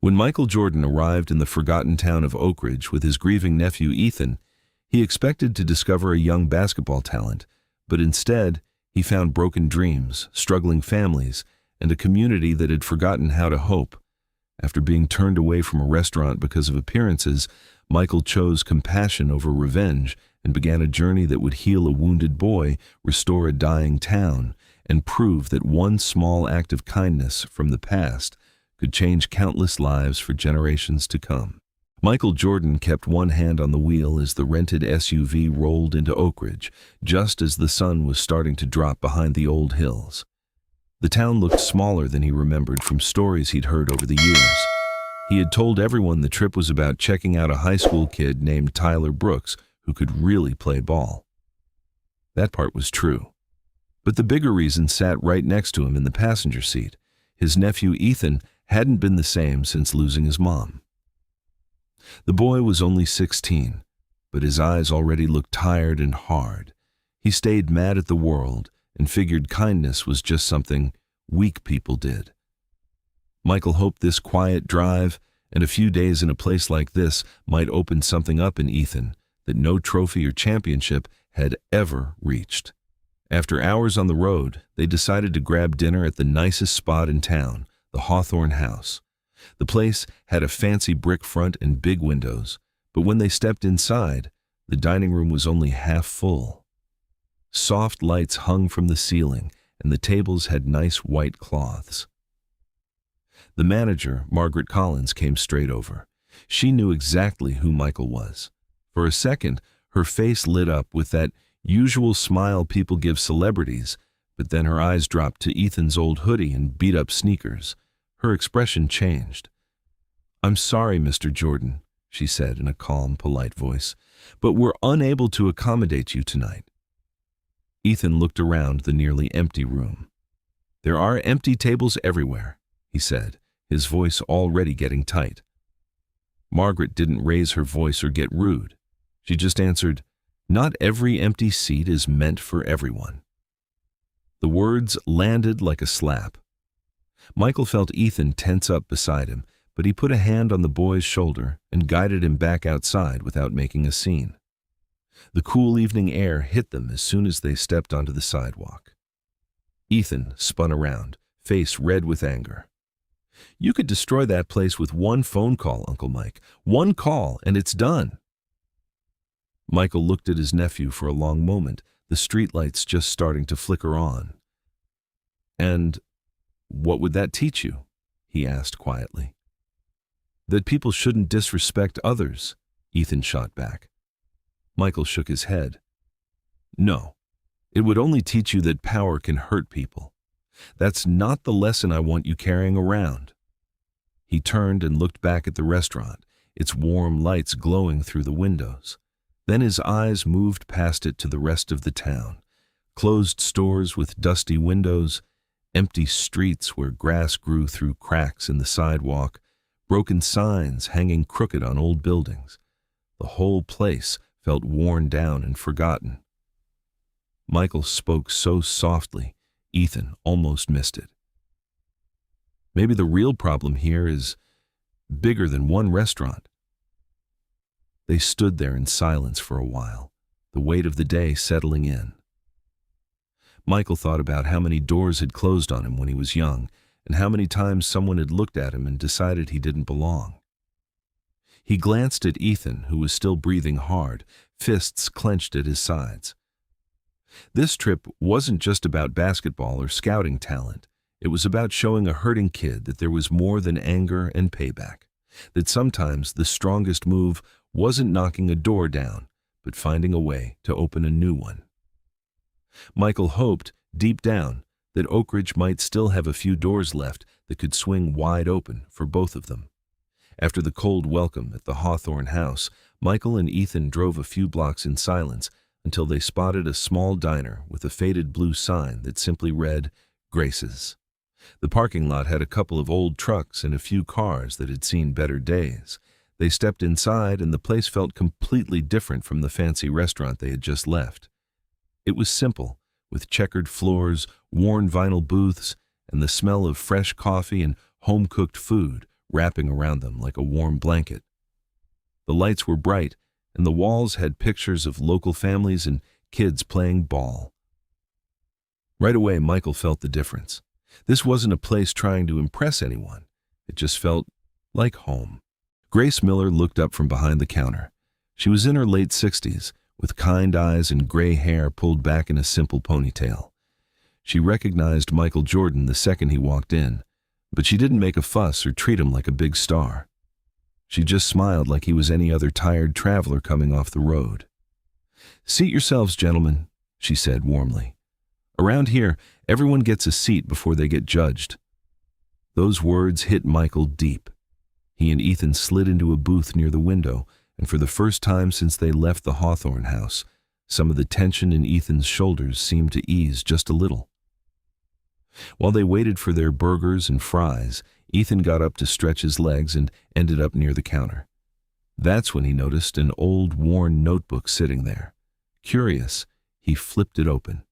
When Michael Jordan arrived in the forgotten town of Oak Ridge with his grieving nephew Ethan, he expected to discover a young basketball talent, but instead, he found broken dreams, struggling families, and a community that had forgotten how to hope. After being turned away from a restaurant because of appearances, Michael chose compassion over revenge and began a journey that would heal a wounded boy, restore a dying town, and prove that one small act of kindness from the past could change countless lives for generations to come. Michael Jordan kept one hand on the wheel as the rented SUV rolled into Oak Ridge, just as the sun was starting to drop behind the old hills. The town looked smaller than he remembered from stories he'd heard over the years. He had told everyone the trip was about checking out a high school kid named Tyler Brooks who could really play ball. That part was true. But the bigger reason sat right next to him in the passenger seat. His nephew Ethan hadn't been the same since losing his mom. The boy was only 16, but his eyes already looked tired and hard. He stayed mad at the world and figured kindness was just something weak people did. Michael hoped this quiet drive and a few days in a place like this might open something up in Ethan that no trophy or championship had ever reached. After hours on the road, they decided to grab dinner at the nicest spot in town, the Hawthorne House. The place had a fancy brick front and big windows, but when they stepped inside, the dining room was only half full. Soft lights hung from the ceiling, and the tables had nice white cloths. The manager, Margaret Collins, came straight over. She knew exactly who Michael was. For a second, her face lit up with that usual smile people give celebrities, but then her eyes dropped to Ethan's old hoodie and beat-up sneakers. Her expression changed. "I'm sorry, Mr. Jordan," she said in a calm, polite voice, "but we're unable to accommodate you tonight." Ethan looked around the nearly empty room. "There are empty tables everywhere," he said, his voice already getting tight. Margaret didn't raise her voice or get rude. She just answered, "Not every empty seat is meant for everyone." The words landed like a slap. Michael felt Ethan tense up beside him, but he put a hand on the boy's shoulder and guided him back outside without making a scene. The cool evening air hit them as soon as they stepped onto the sidewalk. Ethan spun around, face red with anger. "You could destroy that place with one phone call, Uncle Mike. One call, and it's done." Michael looked at his nephew for a long moment, the streetlights just starting to flicker on. "And what would that teach you?" he asked quietly. "That people shouldn't disrespect others," Ethan shot back. Michael shook his head. "No, it would only teach you that power can hurt people. That's not the lesson I want you carrying around." He turned and looked back at the restaurant, its warm lights glowing through the windows. Then his eyes moved past it to the rest of the town. Closed stores with dusty windows, empty streets where grass grew through cracks in the sidewalk, broken signs hanging crooked on old buildings. The whole place felt worn down and forgotten. Michael spoke so softly, Ethan almost missed it. "Maybe the real problem here is bigger than one restaurant." They stood there in silence for a while, the weight of the day settling in. Michael thought about how many doors had closed on him when he was young, and how many times someone had looked at him and decided he didn't belong. He glanced at Ethan, who was still breathing hard, fists clenched at his sides. This trip wasn't just about basketball or scouting talent. It was about showing a hurting kid that there was more than anger and payback, that sometimes the strongest move wasn't knocking a door down, but finding a way to open a new one. Michael hoped, deep down, that Oak Ridge might still have a few doors left that could swing wide open for both of them. After the cold welcome at the Hawthorne House, Michael and Ethan drove a few blocks in silence until they spotted a small diner with a faded blue sign that simply read, "Grace's." The parking lot had a couple of old trucks and a few cars that had seen better days. They stepped inside and the place felt completely different from the fancy restaurant they had just left. It was simple, with checkered floors, worn vinyl booths, and the smell of fresh coffee and home-cooked food wrapping around them like a warm blanket. The lights were bright, and the walls had pictures of local families and kids playing ball. Right away, Michael felt the difference. This wasn't a place trying to impress anyone. It just felt like home. Grace Miller looked up from behind the counter. She was in her late 60s, with kind eyes and gray hair pulled back in a simple ponytail. She recognized Michael Jordan the second he walked in, but she didn't make a fuss or treat him like a big star. She just smiled like he was any other tired traveler coming off the road. "Seat yourselves, gentlemen," she said warmly. "Around here, everyone gets a seat before they get judged." Those words hit Michael deep. He and Ethan slid into a booth near the window, and for the first time since they left the Hawthorne house, some of the tension in Ethan's shoulders seemed to ease just a little. While they waited for their burgers and fries, Ethan got up to stretch his legs and ended up near the counter. That's when he noticed an old, worn notebook sitting there. Curious, he flipped it open.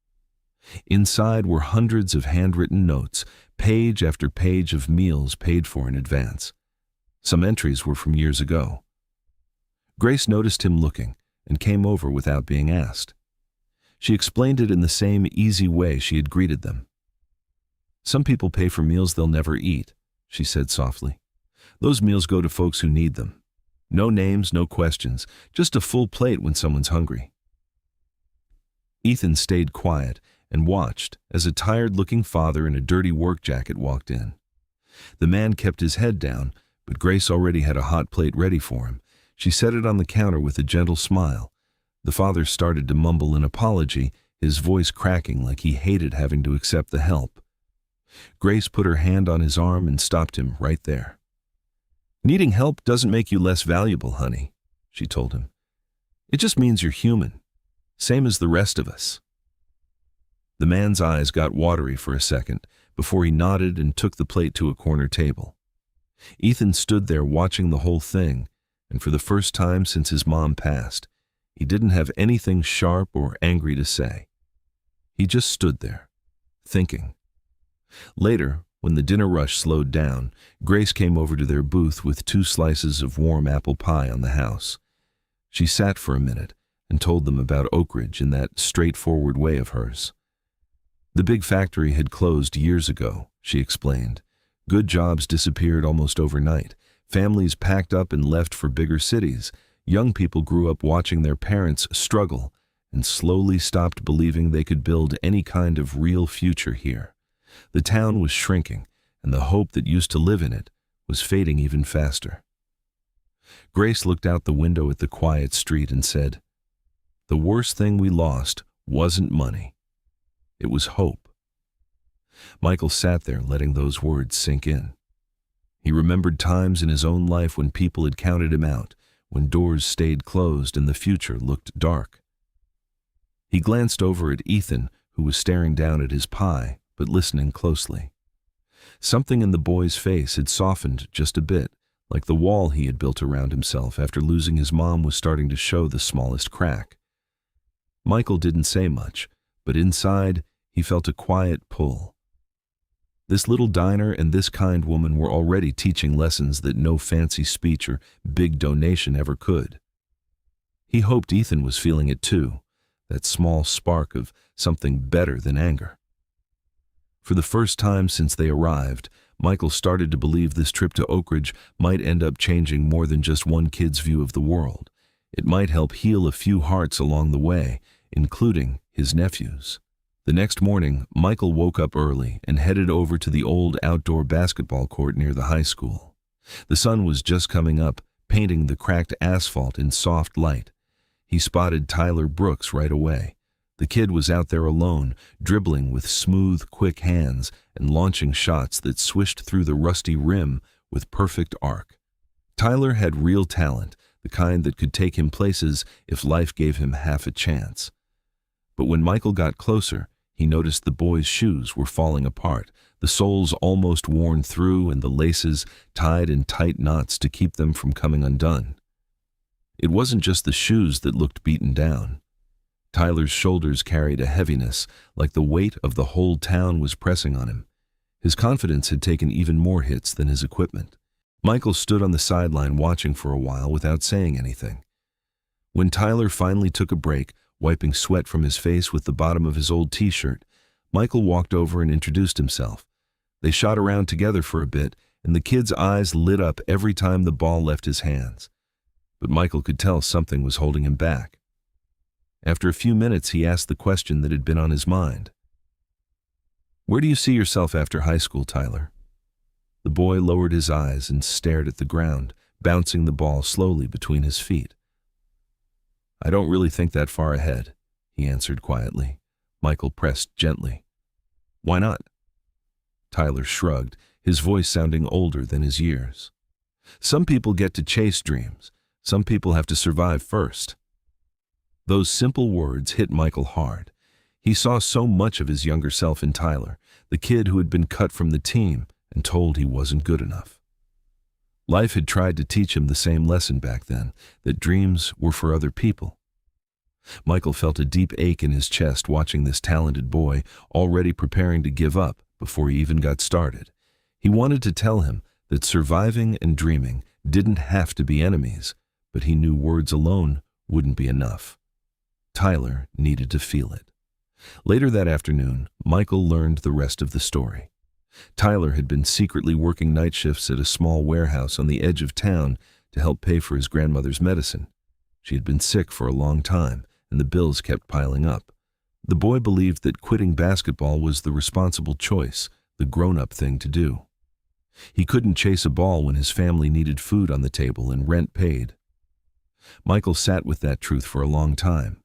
Inside were hundreds of handwritten notes, page after page of meals paid for in advance. Some entries were from years ago. Grace noticed him looking and came over without being asked. She explained it in the same easy way she had greeted them. "Some people pay for meals they'll never eat," she said softly. "Those meals go to folks who need them. No names, no questions, just a full plate when someone's hungry." Ethan stayed quiet and watched as a tired-looking father in a dirty work jacket walked in. The man kept his head down, but Grace already had a hot plate ready for him. She set it on the counter with a gentle smile. The father started to mumble an apology, his voice cracking like he hated having to accept the help. Grace put her hand on his arm and stopped him right there. "Needing help doesn't make you less valuable, honey," she told him. "It just means you're human, same as the rest of us." The man's eyes got watery for a second before he nodded and took the plate to a corner table. Ethan stood there watching the whole thing, and for the first time since his mom passed, he didn't have anything sharp or angry to say. He just stood there, thinking. Later, when the dinner rush slowed down, Grace came over to their booth with 2 slices of warm apple pie on the house. She sat for a minute and told them about Oak Ridge in that straightforward way of hers. The big factory had closed years ago, she explained. Good jobs disappeared almost overnight. Families packed up and left for bigger cities. Young people grew up watching their parents struggle and slowly stopped believing they could build any kind of real future here. The town was shrinking, and the hope that used to live in it was fading even faster. Grace looked out the window at the quiet street and said, "The worst thing we lost wasn't money. It was hope." Michael sat there letting those words sink in. He remembered times in his own life when people had counted him out, when doors stayed closed and the future looked dark. He glanced over at Ethan, who was staring down at his pie, but listening closely. Something in the boy's face had softened just a bit, like the wall he had built around himself after losing his mom was starting to show the smallest crack. Michael didn't say much, but inside he felt a quiet pull. This little diner and this kind woman were already teaching lessons that no fancy speech or big donation ever could. He hoped Ethan was feeling it too, that small spark of something better than anger. For the first time since they arrived, Michael started to believe this trip to Oak Ridge might end up changing more than just one kid's view of the world. It might help heal a few hearts along the way, including his nephew's. The next morning, Michael woke up early and headed over to the old outdoor basketball court near the high school. The sun was just coming up, painting the cracked asphalt in soft light. He spotted Tyler Brooks right away. The kid was out there alone, dribbling with smooth, quick hands and launching shots that swished through the rusty rim with perfect arc. Tyler had real talent, the kind that could take him places if life gave him half a chance. But when Michael got closer, he noticed the boy's shoes were falling apart, the soles almost worn through and the laces tied in tight knots to keep them from coming undone. It wasn't just the shoes that looked beaten down. Tyler's shoulders carried a heaviness, like the weight of the whole town was pressing on him. His confidence had taken even more hits than his equipment. Michael stood on the sideline watching for a while without saying anything. When Tyler finally took a break, wiping sweat from his face with the bottom of his old t-shirt, Michael walked over and introduced himself. They shot around together for a bit, and the kid's eyes lit up every time the ball left his hands. But Michael could tell something was holding him back. After a few minutes, he asked the question that had been on his mind. "Where do you see yourself after high school, Tyler?" The boy lowered his eyes and stared at the ground, bouncing the ball slowly between his feet. "I don't really think that far ahead," he answered quietly. Michael pressed gently. "Why not?" Tyler shrugged, his voice sounding older than his years. "Some people get to chase dreams. Some people have to survive first." Those simple words hit Michael hard. He saw so much of his younger self in Tyler, the kid who had been cut from the team and told he wasn't good enough. Life had tried to teach him the same lesson back then, that dreams were for other people. Michael felt a deep ache in his chest watching this talented boy already preparing to give up before he even got started. He wanted to tell him that surviving and dreaming didn't have to be enemies, but he knew words alone wouldn't be enough. Tyler needed to feel it. Later that afternoon, Michael learned the rest of the story. Tyler had been secretly working night shifts at a small warehouse on the edge of town to help pay for his grandmother's medicine. She had been sick for a long time, and the bills kept piling up. The boy believed that quitting basketball was the responsible choice, the grown-up thing to do. He couldn't chase a ball when his family needed food on the table and rent paid. Michael sat with that truth for a long time.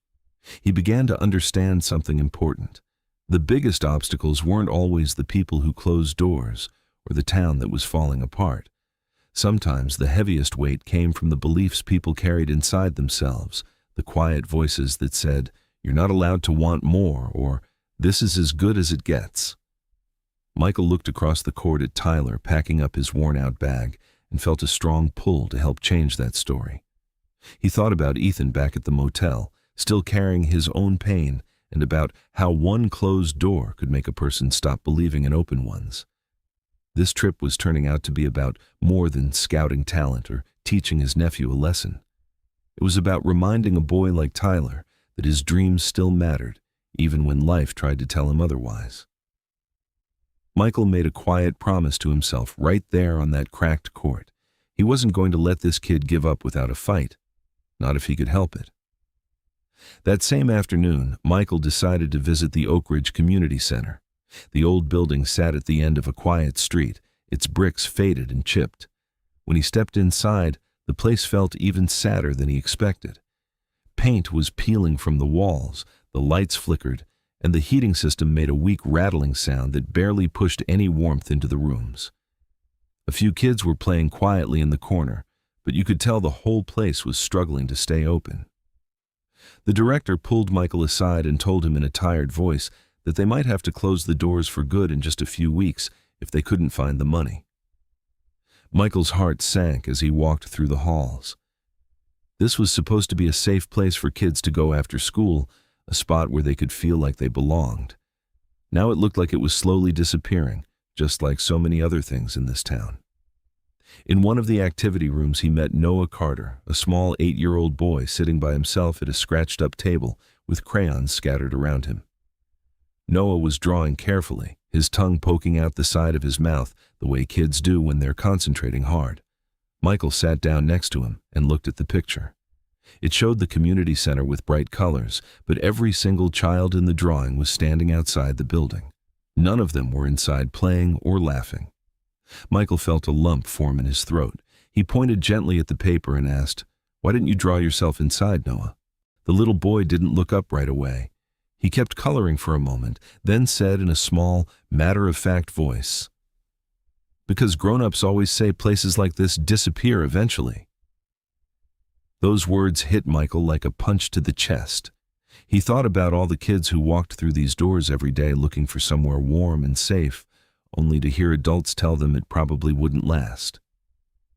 He began to understand something important. The biggest obstacles weren't always the people who closed doors or the town that was falling apart. Sometimes the heaviest weight came from the beliefs people carried inside themselves, the quiet voices that said, "You're not allowed to want more," or "This is as good as it gets." Michael looked across the court at Tyler packing up his worn-out bag and felt a strong pull to help change that story. He thought about Ethan back at the motel, still carrying his own pain, and about how one closed door could make a person stop believing in open ones. This trip was turning out to be about more than scouting talent or teaching his nephew a lesson. It was about reminding a boy like Tyler that his dreams still mattered, even when life tried to tell him otherwise. Michael made a quiet promise to himself right there on that cracked court. He wasn't going to let this kid give up without a fight, not if he could help it. That same afternoon, Michael decided to visit the Oak Ridge Community Center. The old building sat at the end of a quiet street, its bricks faded and chipped. When he stepped inside, the place felt even sadder than he expected. Paint was peeling from the walls, the lights flickered, and the heating system made a weak rattling sound that barely pushed any warmth into the rooms. A few kids were playing quietly in the corner, but you could tell the whole place was struggling to stay open. The director pulled Michael aside and told him in a tired voice that they might have to close the doors for good in just a few weeks if they couldn't find the money. Michael's heart sank as he walked through the halls. This was supposed to be a safe place for kids to go after school, a spot where they could feel like they belonged. Now it looked like it was slowly disappearing, just like so many other things in this town. In one of the activity rooms, he met Noah Carter, a small 8-year-old boy sitting by himself at a scratched-up table with crayons scattered around him. Noah was drawing carefully, his tongue poking out the side of his mouth the way kids do when they're concentrating hard. Michael sat down next to him and looked at the picture. It showed the community center with bright colors, but every single child in the drawing was standing outside the building. None of them were inside playing or laughing. Michael felt a lump form in his throat. He pointed gently at the paper and asked, "Why didn't you draw yourself inside, Noah?" The little boy didn't look up right away. He kept coloring for a moment, then said in a small, matter-of-fact voice, "Because grown-ups always say places like this disappear eventually." Those words hit Michael like a punch to the chest. He thought about all the kids who walked through these doors every day looking for somewhere warm and safe, only to hear adults tell them it probably wouldn't last.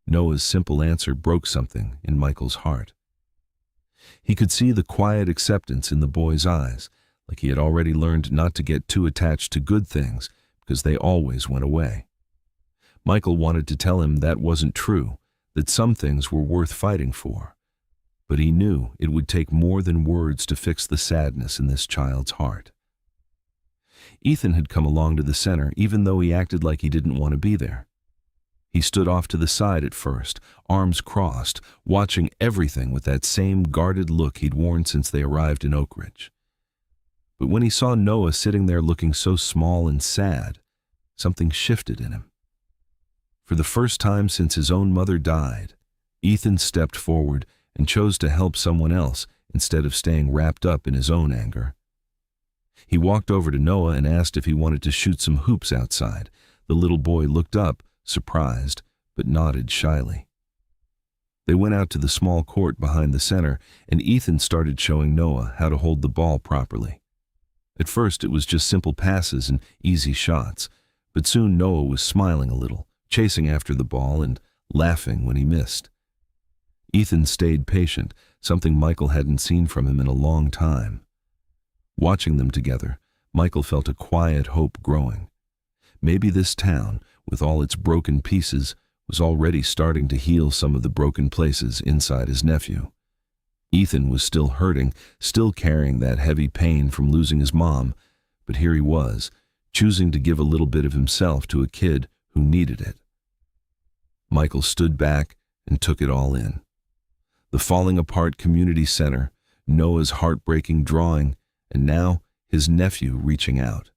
Noah's simple answer broke something in Michael's heart. He could see the quiet acceptance in the boy's eyes, like he had already learned not to get too attached to good things because they always went away. Michael wanted to tell him that wasn't true, that some things were worth fighting for. But he knew it would take more than words to fix the sadness in this child's heart. Ethan had come along to the center, even though he acted like he didn't want to be there. He stood off to the side at first, arms crossed, watching everything with that same guarded look he'd worn since they arrived in Oak Ridge. But when he saw Noah sitting there looking so small and sad, something shifted in him. For the first time since his own mother died, Ethan stepped forward and chose to help someone else instead of staying wrapped up in his own anger. He walked over to Noah and asked if he wanted to shoot some hoops outside. The little boy looked up, surprised, but nodded shyly. They went out to the small court behind the center, and Ethan started showing Noah how to hold the ball properly. At first it was just simple passes and easy shots, but soon Noah was smiling a little, chasing after the ball and laughing when he missed. Ethan stayed patient, something Michael hadn't seen from him in a long time. Watching them together, Michael felt a quiet hope growing. Maybe this town, with all its broken pieces, was already starting to heal some of the broken places inside his nephew. Ethan was still hurting, still carrying that heavy pain from losing his mom, but here he was, choosing to give a little bit of himself to a kid who needed it. Michael stood back and took it all in. The falling apart community center, Noah's heartbreaking drawing, and now his nephew reaching out.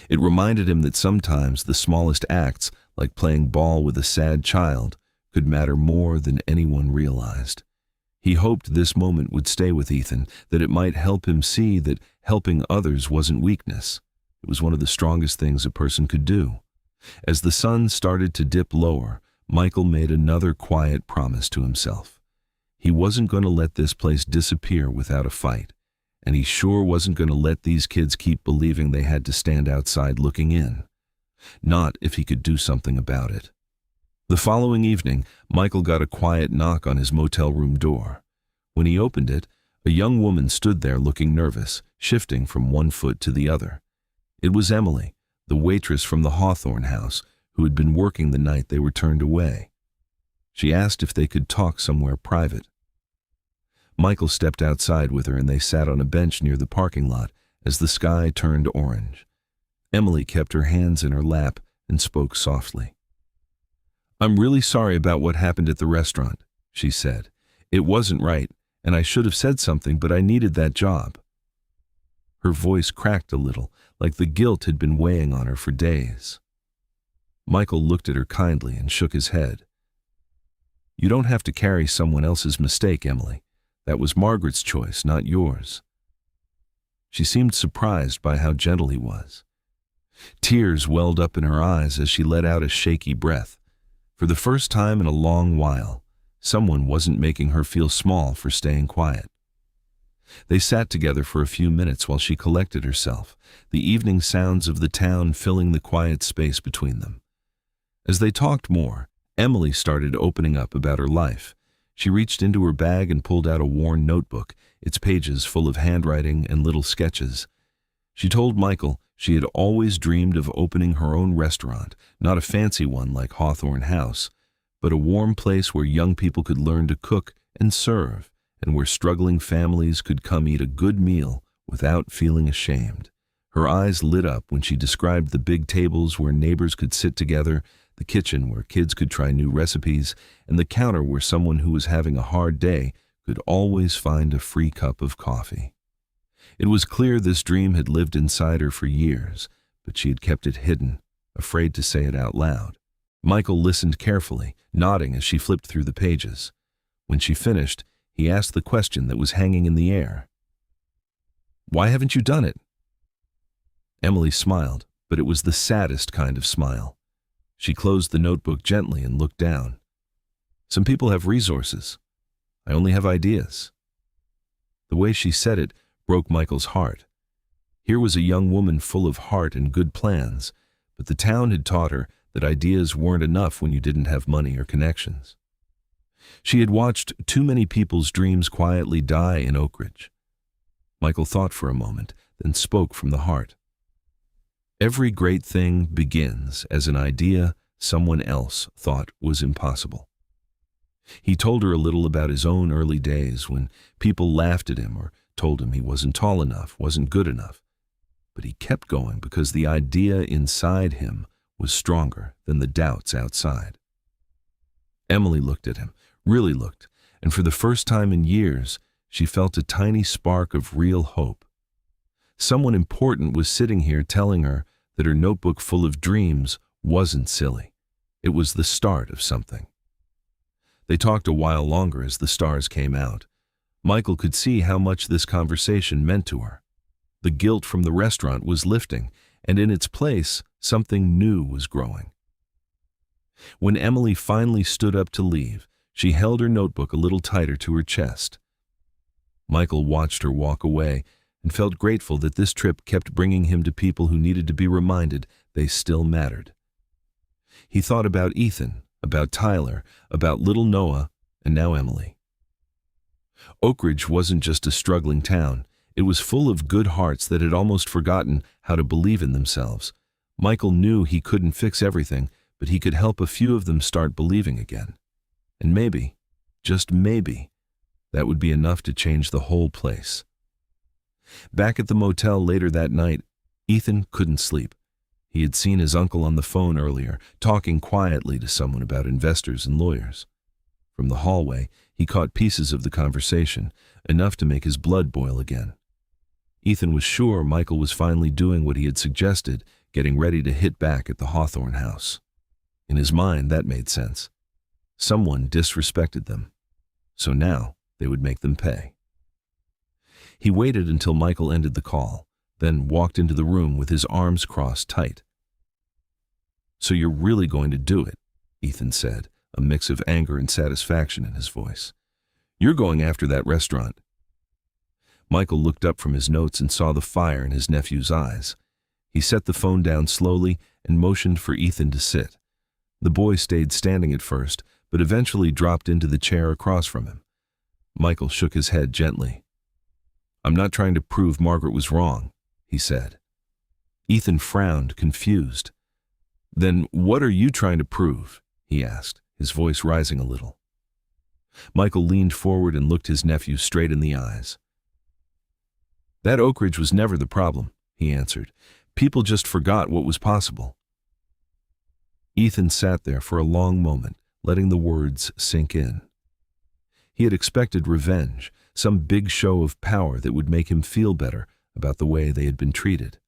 It reminded him that sometimes the smallest acts, like playing ball with a sad child, could matter more than anyone realized. He hoped this moment would stay with Ethan, that it might help him see that helping others wasn't weakness. It was one of the strongest things a person could do. As the sun started to dip lower, Michael made another quiet promise to himself. He wasn't going to let this place disappear without a fight, and he sure wasn't going to let these kids keep believing they had to stand outside looking in. Not if he could do something about it. The following evening, Michael got a quiet knock on his motel room door. When he opened it, a young woman stood there looking nervous, shifting from one foot to the other. It was Emily, the waitress from the Hawthorne house, who had been working the night they were turned away. She asked if they could talk somewhere private. Michael stepped outside with her and they sat on a bench near the parking lot as the sky turned orange. Emily kept her hands in her lap and spoke softly. "I'm really sorry about what happened at the restaurant," she said. "It wasn't right, and I should have said something, but I needed that job." Her voice cracked a little, like the guilt had been weighing on her for days. Michael looked at her kindly and shook his head. "You don't have to carry someone else's mistake, Emily. That was Margaret's choice, not yours." She seemed surprised by how gentle he was. Tears welled up in her eyes as she let out a shaky breath. For the first time in a long while, someone wasn't making her feel small for staying quiet. They sat together for a few minutes while she collected herself, the evening sounds of the town filling the quiet space between them. As they talked more, Emily started opening up about her life. She reached into her bag and pulled out a worn notebook, its pages full of handwriting and little sketches. She told Michael she had always dreamed of opening her own restaurant, not a fancy one like Hawthorne House, but a warm place where young people could learn to cook and serve, and where struggling families could come eat a good meal without feeling ashamed. Her eyes lit up when she described the big tables where neighbors could sit together, the kitchen where kids could try new recipes, and the counter where someone who was having a hard day could always find a free cup of coffee. It was clear this dream had lived inside her for years, but she had kept it hidden, afraid to say it out loud. Michael listened carefully, nodding as she flipped through the pages. When she finished, he asked the question that was hanging in the air. "Why haven't you done it?" Emily smiled, but it was the saddest kind of smile. She closed the notebook gently and looked down. "Some people have resources. I only have ideas." The way she said it broke Michael's heart. Here was a young woman full of heart and good plans, but the town had taught her that ideas weren't enough when you didn't have money or connections. She had watched too many people's dreams quietly die in Oak Ridge. Michael thought for a moment, then spoke from the heart. "Every great thing begins as an idea someone else thought was impossible. He told her a little about his own early days when people laughed at him or told him he wasn't tall enough, wasn't good enough. But he kept going because the idea inside him was stronger than the doubts outside. Emily looked at him, really looked, and for the first time in years, she felt a tiny spark of real hope. Someone important was sitting here telling her that her notebook full of dreams wasn't silly. It was the start of something. They talked a while longer as the stars came out. Michael could see how much this conversation meant to her. The guilt from the restaurant was lifting, and in its place, something new was growing. When Emily finally stood up to leave, she held her notebook a little tighter to her chest. Michael watched her walk away and felt grateful that this trip kept bringing him to people who needed to be reminded they still mattered. He thought about Ethan, about Tyler, about little Noah, and now Emily. Oakridge wasn't just a struggling town. It was full of good hearts that had almost forgotten how to believe in themselves. Michael knew he couldn't fix everything, but he could help a few of them start believing again. And maybe, just maybe, that would be enough to change the whole place. Back at the motel later that night, Ethan couldn't sleep. He had seen his uncle on the phone earlier, talking quietly to someone about investors and lawyers. From the hallway, he caught pieces of the conversation, enough to make his blood boil again. Ethan was sure Michael was finally doing what he had suggested, getting ready to hit back at the Hawthorne house. In his mind, that made sense. Someone disrespected them, so now they would make them pay. He waited until Michael ended the call, then walked into the room with his arms crossed tight. "So you're really going to do it," Ethan said, a mix of anger and satisfaction in his voice. "You're going after that restaurant." Michael looked up from his notes and saw the fire in his nephew's eyes. He set the phone down slowly and motioned for Ethan to sit. The boy stayed standing at first, but eventually dropped into the chair across from him. Michael shook his head gently. "I'm not trying to prove Margaret was wrong," he said. Ethan frowned, confused. "Then what are you trying to prove?" he asked, his voice rising a little. Michael leaned forward and looked his nephew straight in the eyes. "That Oakridge was never the problem," he answered. "People just forgot what was possible." Ethan sat there for a long moment, letting the words sink in. He had expected revenge, some big show of power that would make him feel better about the way they had been treated.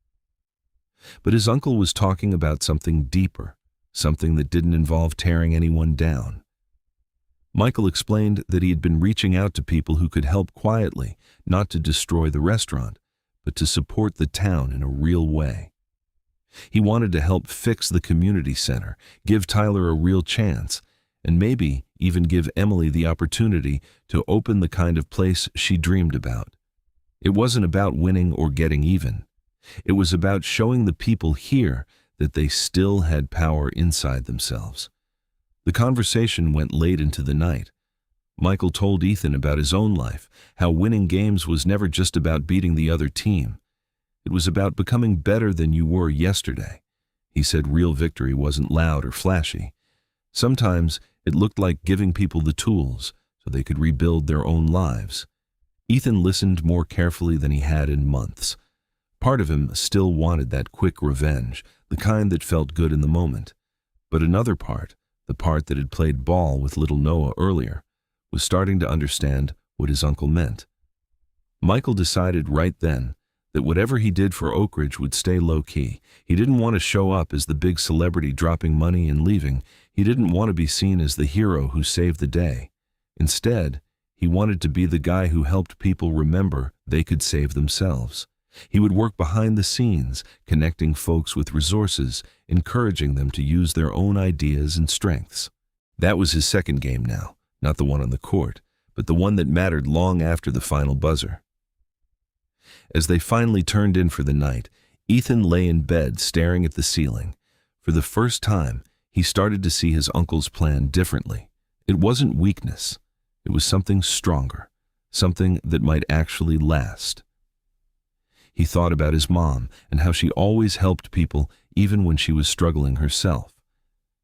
But his uncle was talking about something deeper, something that didn't involve tearing anyone down. Michael explained that he had been reaching out to people who could help quietly, not to destroy the restaurant, but to support the town in a real way. He wanted to help fix the community center, give Tyler a real chance, and maybe even give Emily the opportunity to open the kind of place she dreamed about. It wasn't about winning or getting even. It was about showing the people here that they still had power inside themselves. The conversation went late into the night. Michael told Ethan about his own life, how winning games was never just about beating the other team. It was about becoming better than you were yesterday. He said real victory wasn't loud or flashy. Sometimes it looked like giving people the tools so they could rebuild their own lives. Ethan listened more carefully than he had in months. Part of him still wanted that quick revenge, the kind that felt good in the moment. But another part, the part that had played ball with little Noah earlier, was starting to understand what his uncle meant. Michael decided right then that whatever he did for Oakridge would stay low-key. He didn't want to show up as the big celebrity dropping money and leaving. He didn't want to be seen as the hero who saved the day. Instead, he wanted to be the guy who helped people remember they could save themselves. He would work behind the scenes, connecting folks with resources, encouraging them to use their own ideas and strengths. That was his second game now, not the one on the court, but the one that mattered long after the final buzzer. As they finally turned in for the night, Ethan lay in bed staring at the ceiling. For the first time, he started to see his uncle's plan differently. It wasn't weakness. It was something stronger, something that might actually last. He thought about his mom and how she always helped people even when she was struggling herself.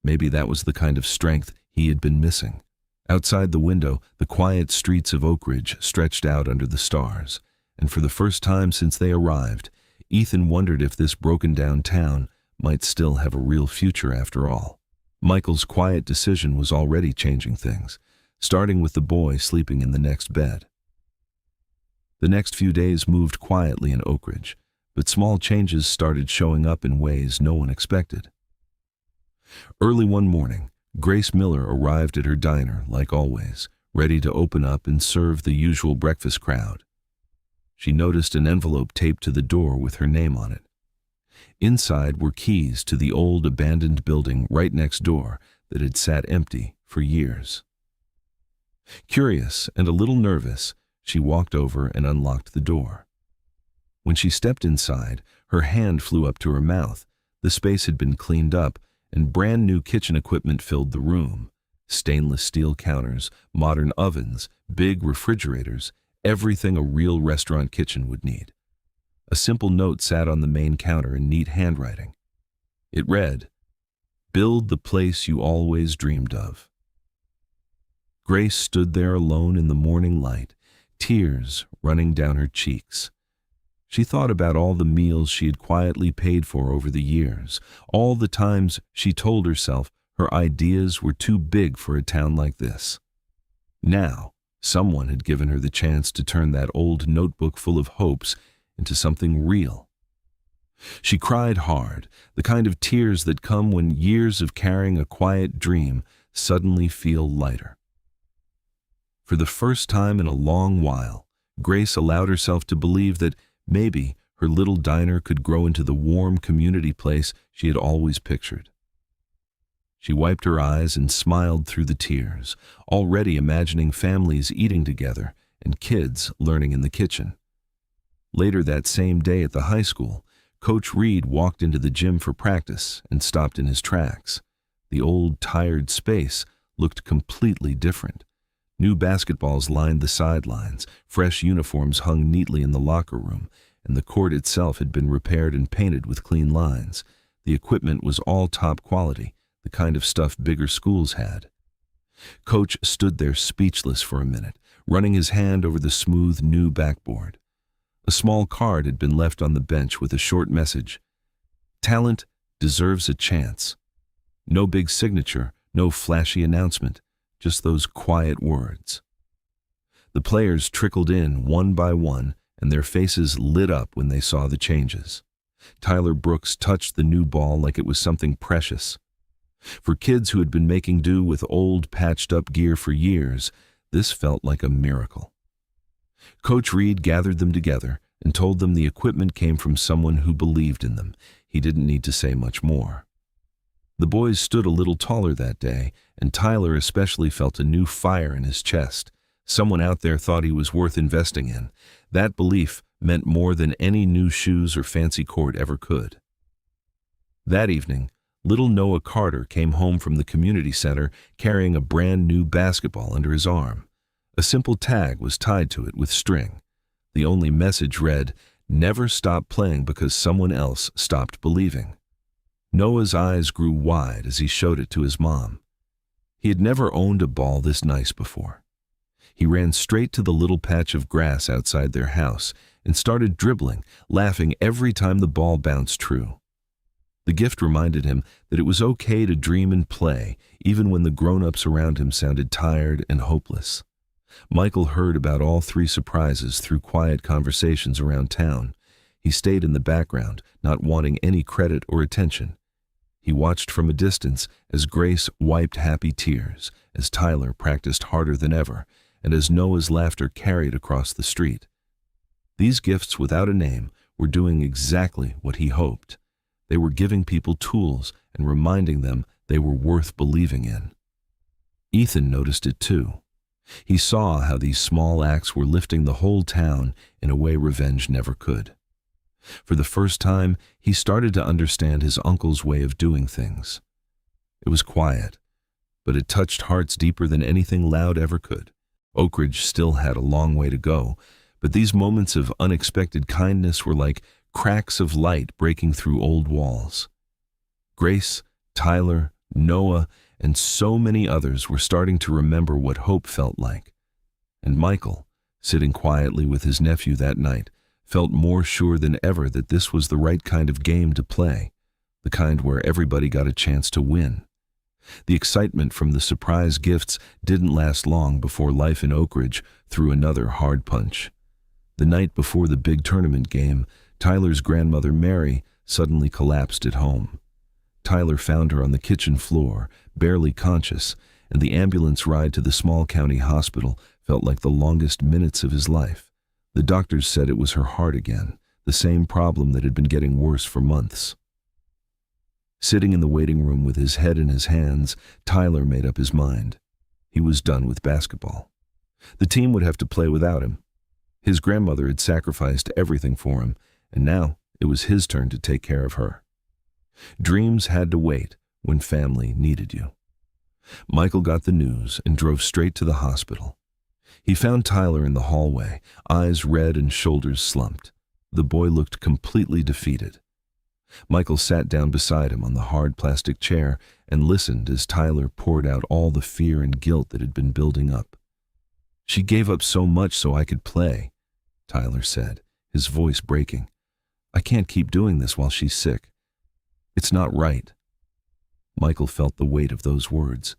Maybe that was the kind of strength he had been missing. Outside the window, the quiet streets of Oak Ridge stretched out under the stars, and for the first time since they arrived, Ethan wondered if this broken-down town might still have a real future after all. Michael's quiet decision was already changing things, starting with the boy sleeping in the next bed. The next few days moved quietly in Oak Ridge, but small changes started showing up in ways no one expected. Early one morning, Grace Miller arrived at her diner, like always, ready to open up and serve the usual breakfast crowd. She noticed an envelope taped to the door with her name on it. Inside were keys to the old abandoned building right next door that had sat empty for years. Curious and a little nervous, she walked over and unlocked the door. When she stepped inside, her hand flew up to her mouth. The space had been cleaned up, and brand new kitchen equipment filled the room. Stainless steel counters, modern ovens, big refrigerators, everything a real restaurant kitchen would need. A simple note sat on the main counter in neat handwriting. It read, "Build the place you always dreamed of." Grace stood there alone in the morning light, tears running down her cheeks. She thought about all the meals she had quietly paid for over the years, all the times she told herself her ideas were too big for a town like this. Now, someone had given her the chance to turn that old notebook full of hopes into something real. She cried hard, the kind of tears that come when years of carrying a quiet dream suddenly feel lighter. For the first time in a long while, Grace allowed herself to believe that maybe her little diner could grow into the warm community place she had always pictured. She wiped her eyes and smiled through the tears, already imagining families eating together and kids learning in the kitchen. Later that same day at the high school, Coach Reed walked into the gym for practice and stopped in his tracks. The old, tired space looked completely different. New basketballs lined the sidelines, fresh uniforms hung neatly in the locker room, and the court itself had been repaired and painted with clean lines. The equipment was all top quality, the kind of stuff bigger schools had. Coach stood there speechless for a minute, running his hand over the smooth new backboard. A small card had been left on the bench with a short message. "Talent deserves a chance." No big signature, no flashy announcement, just those quiet words. The players trickled in one by one, and their faces lit up when they saw the changes. Tyler Brooks touched the new ball like it was something precious. For kids who had been making do with old, patched-up gear for years, this felt like a miracle. Coach Reed gathered them together and told them the equipment came from someone who believed in them. He didn't need to say much more. The boys stood a little taller that day, and Tyler especially felt a new fire in his chest. Someone out there thought he was worth investing in. That belief meant more than any new shoes or fancy court ever could. That evening, little Noah Carter came home from the community center carrying a brand new basketball under his arm. A simple tag was tied to it with string. The only message read, "Never stop playing because someone else stopped believing." Noah's eyes grew wide as he showed it to his mom. He had never owned a ball this nice before. He ran straight to the little patch of grass outside their house and started dribbling, laughing every time the ball bounced true. The gift reminded him that it was okay to dream and play, even when the grown-ups around him sounded tired and hopeless. Michael heard about all three surprises through quiet conversations around town. He stayed in the background, not wanting any credit or attention. He watched from a distance as Grace wiped happy tears, as Tyler practiced harder than ever, and as Noah's laughter carried across the street. These gifts without a name were doing exactly what he hoped. They were giving people tools and reminding them they were worth believing in. Ethan noticed it too. He saw how these small acts were lifting the whole town in a way revenge never could. For the first time, he started to understand his uncle's way of doing things. It was quiet, but it touched hearts deeper than anything loud ever could. Oak Ridge still had a long way to go, but these moments of unexpected kindness were like cracks of light breaking through old walls. Grace, Tyler, Noah and so many others were starting to remember what hope felt like. And Michael, sitting quietly with his nephew that night, felt more sure than ever that this was the right kind of game to play, the kind where everybody got a chance to win. The excitement from the surprise gifts didn't last long before life in Oak Ridge threw another hard punch. The night before the big tournament game, Tyler's grandmother, Mary, suddenly collapsed at home. Tyler found her on the kitchen floor, barely conscious, and the ambulance ride to the small county hospital felt like the longest minutes of his life. The doctors said it was her heart again, the same problem that had been getting worse for months. Sitting in the waiting room with his head in his hands, Tyler made up his mind. He was done with basketball. The team would have to play without him. His grandmother had sacrificed everything for him, and now it was his turn to take care of her. Dreams had to wait when family needed you. Michael got the news and drove straight to the hospital. He found Tyler in the hallway, eyes red and shoulders slumped. The boy looked completely defeated. Michael sat down beside him on the hard plastic chair and listened as Tyler poured out all the fear and guilt that had been building up. "She gave up so much so I could play," Tyler said, his voice breaking. "I can't keep doing this while she's sick. It's not right." Michael felt the weight of those words.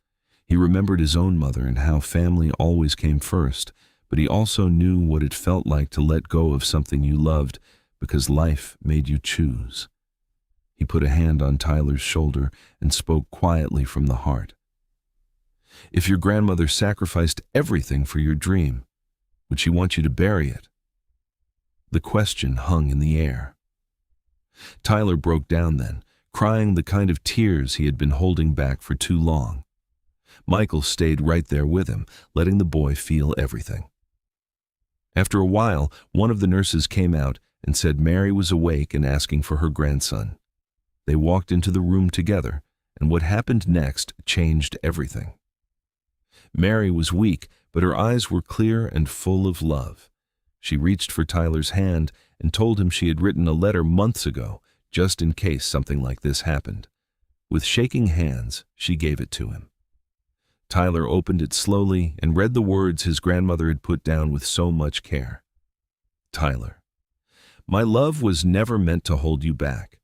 He remembered his own mother and how family always came first, but he also knew what it felt like to let go of something you loved because life made you choose. He put a hand on Tyler's shoulder and spoke quietly from the heart. "If your grandmother sacrificed everything for your dream, would she want you to bury it?" The question hung in the air. Tyler broke down then, crying the kind of tears he had been holding back for too long. Michael stayed right there with him, letting the boy feel everything. After a while, one of the nurses came out and said Mary was awake and asking for her grandson. They walked into the room together, and what happened next changed everything. Mary was weak, but her eyes were clear and full of love. She reached for Tyler's hand and told him she had written a letter months ago, just in case something like this happened. With shaking hands, she gave it to him. Tyler opened it slowly and read the words his grandmother had put down with so much care. Tyler, my love was never meant to hold you back.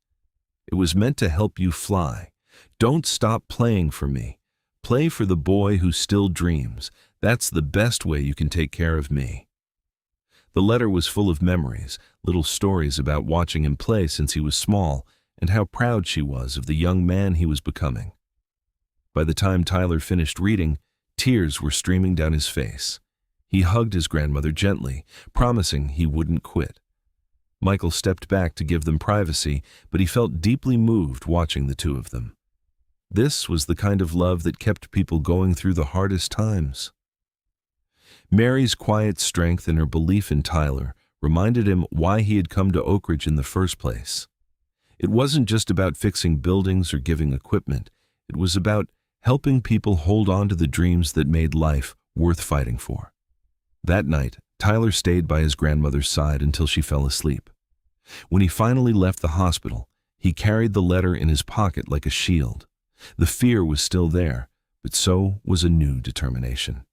It was meant to help you fly. Don't stop playing for me. Play for the boy who still dreams. That's the best way you can take care of me. The letter was full of memories, little stories about watching him play since he was small, and how proud she was of the young man he was becoming. By the time Tyler finished reading, tears were streaming down his face. He hugged his grandmother gently, promising he wouldn't quit. Michael stepped back to give them privacy, but he felt deeply moved watching the two of them. This was the kind of love that kept people going through the hardest times. Mary's quiet strength and her belief in Tyler reminded him why he had come to Oak Ridge in the first place. It wasn't just about fixing buildings or giving equipment. It was about helping people hold on to the dreams that made life worth fighting for. That night, Tyler stayed by his grandmother's side until she fell asleep. When he finally left the hospital, he carried the letter in his pocket like a shield. The fear was still there, but so was a new determination.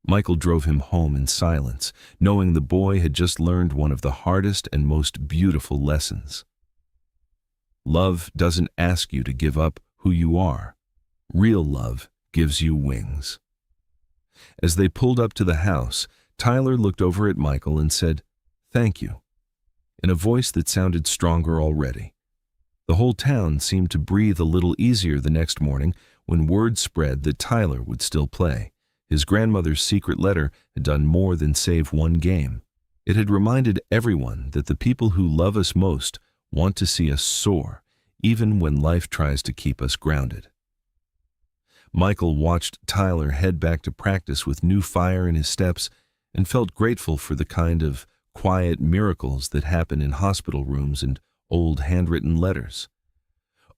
Michael drove him home in silence, knowing the boy had just learned one of the hardest and most beautiful lessons. Love doesn't ask you to give up who you are. Real love gives you wings. As they pulled up to the house, Tyler looked over at Michael and said, "Thank you," in a voice that sounded stronger already. The whole town seemed to breathe a little easier the next morning when word spread that Tyler would still play. His grandmother's secret letter had done more than save one game. It had reminded everyone that the people who love us most want to see us soar, even when life tries to keep us grounded. Michael watched Tyler head back to practice with new fire in his steps and felt grateful for the kind of quiet miracles that happen in hospital rooms and old handwritten letters.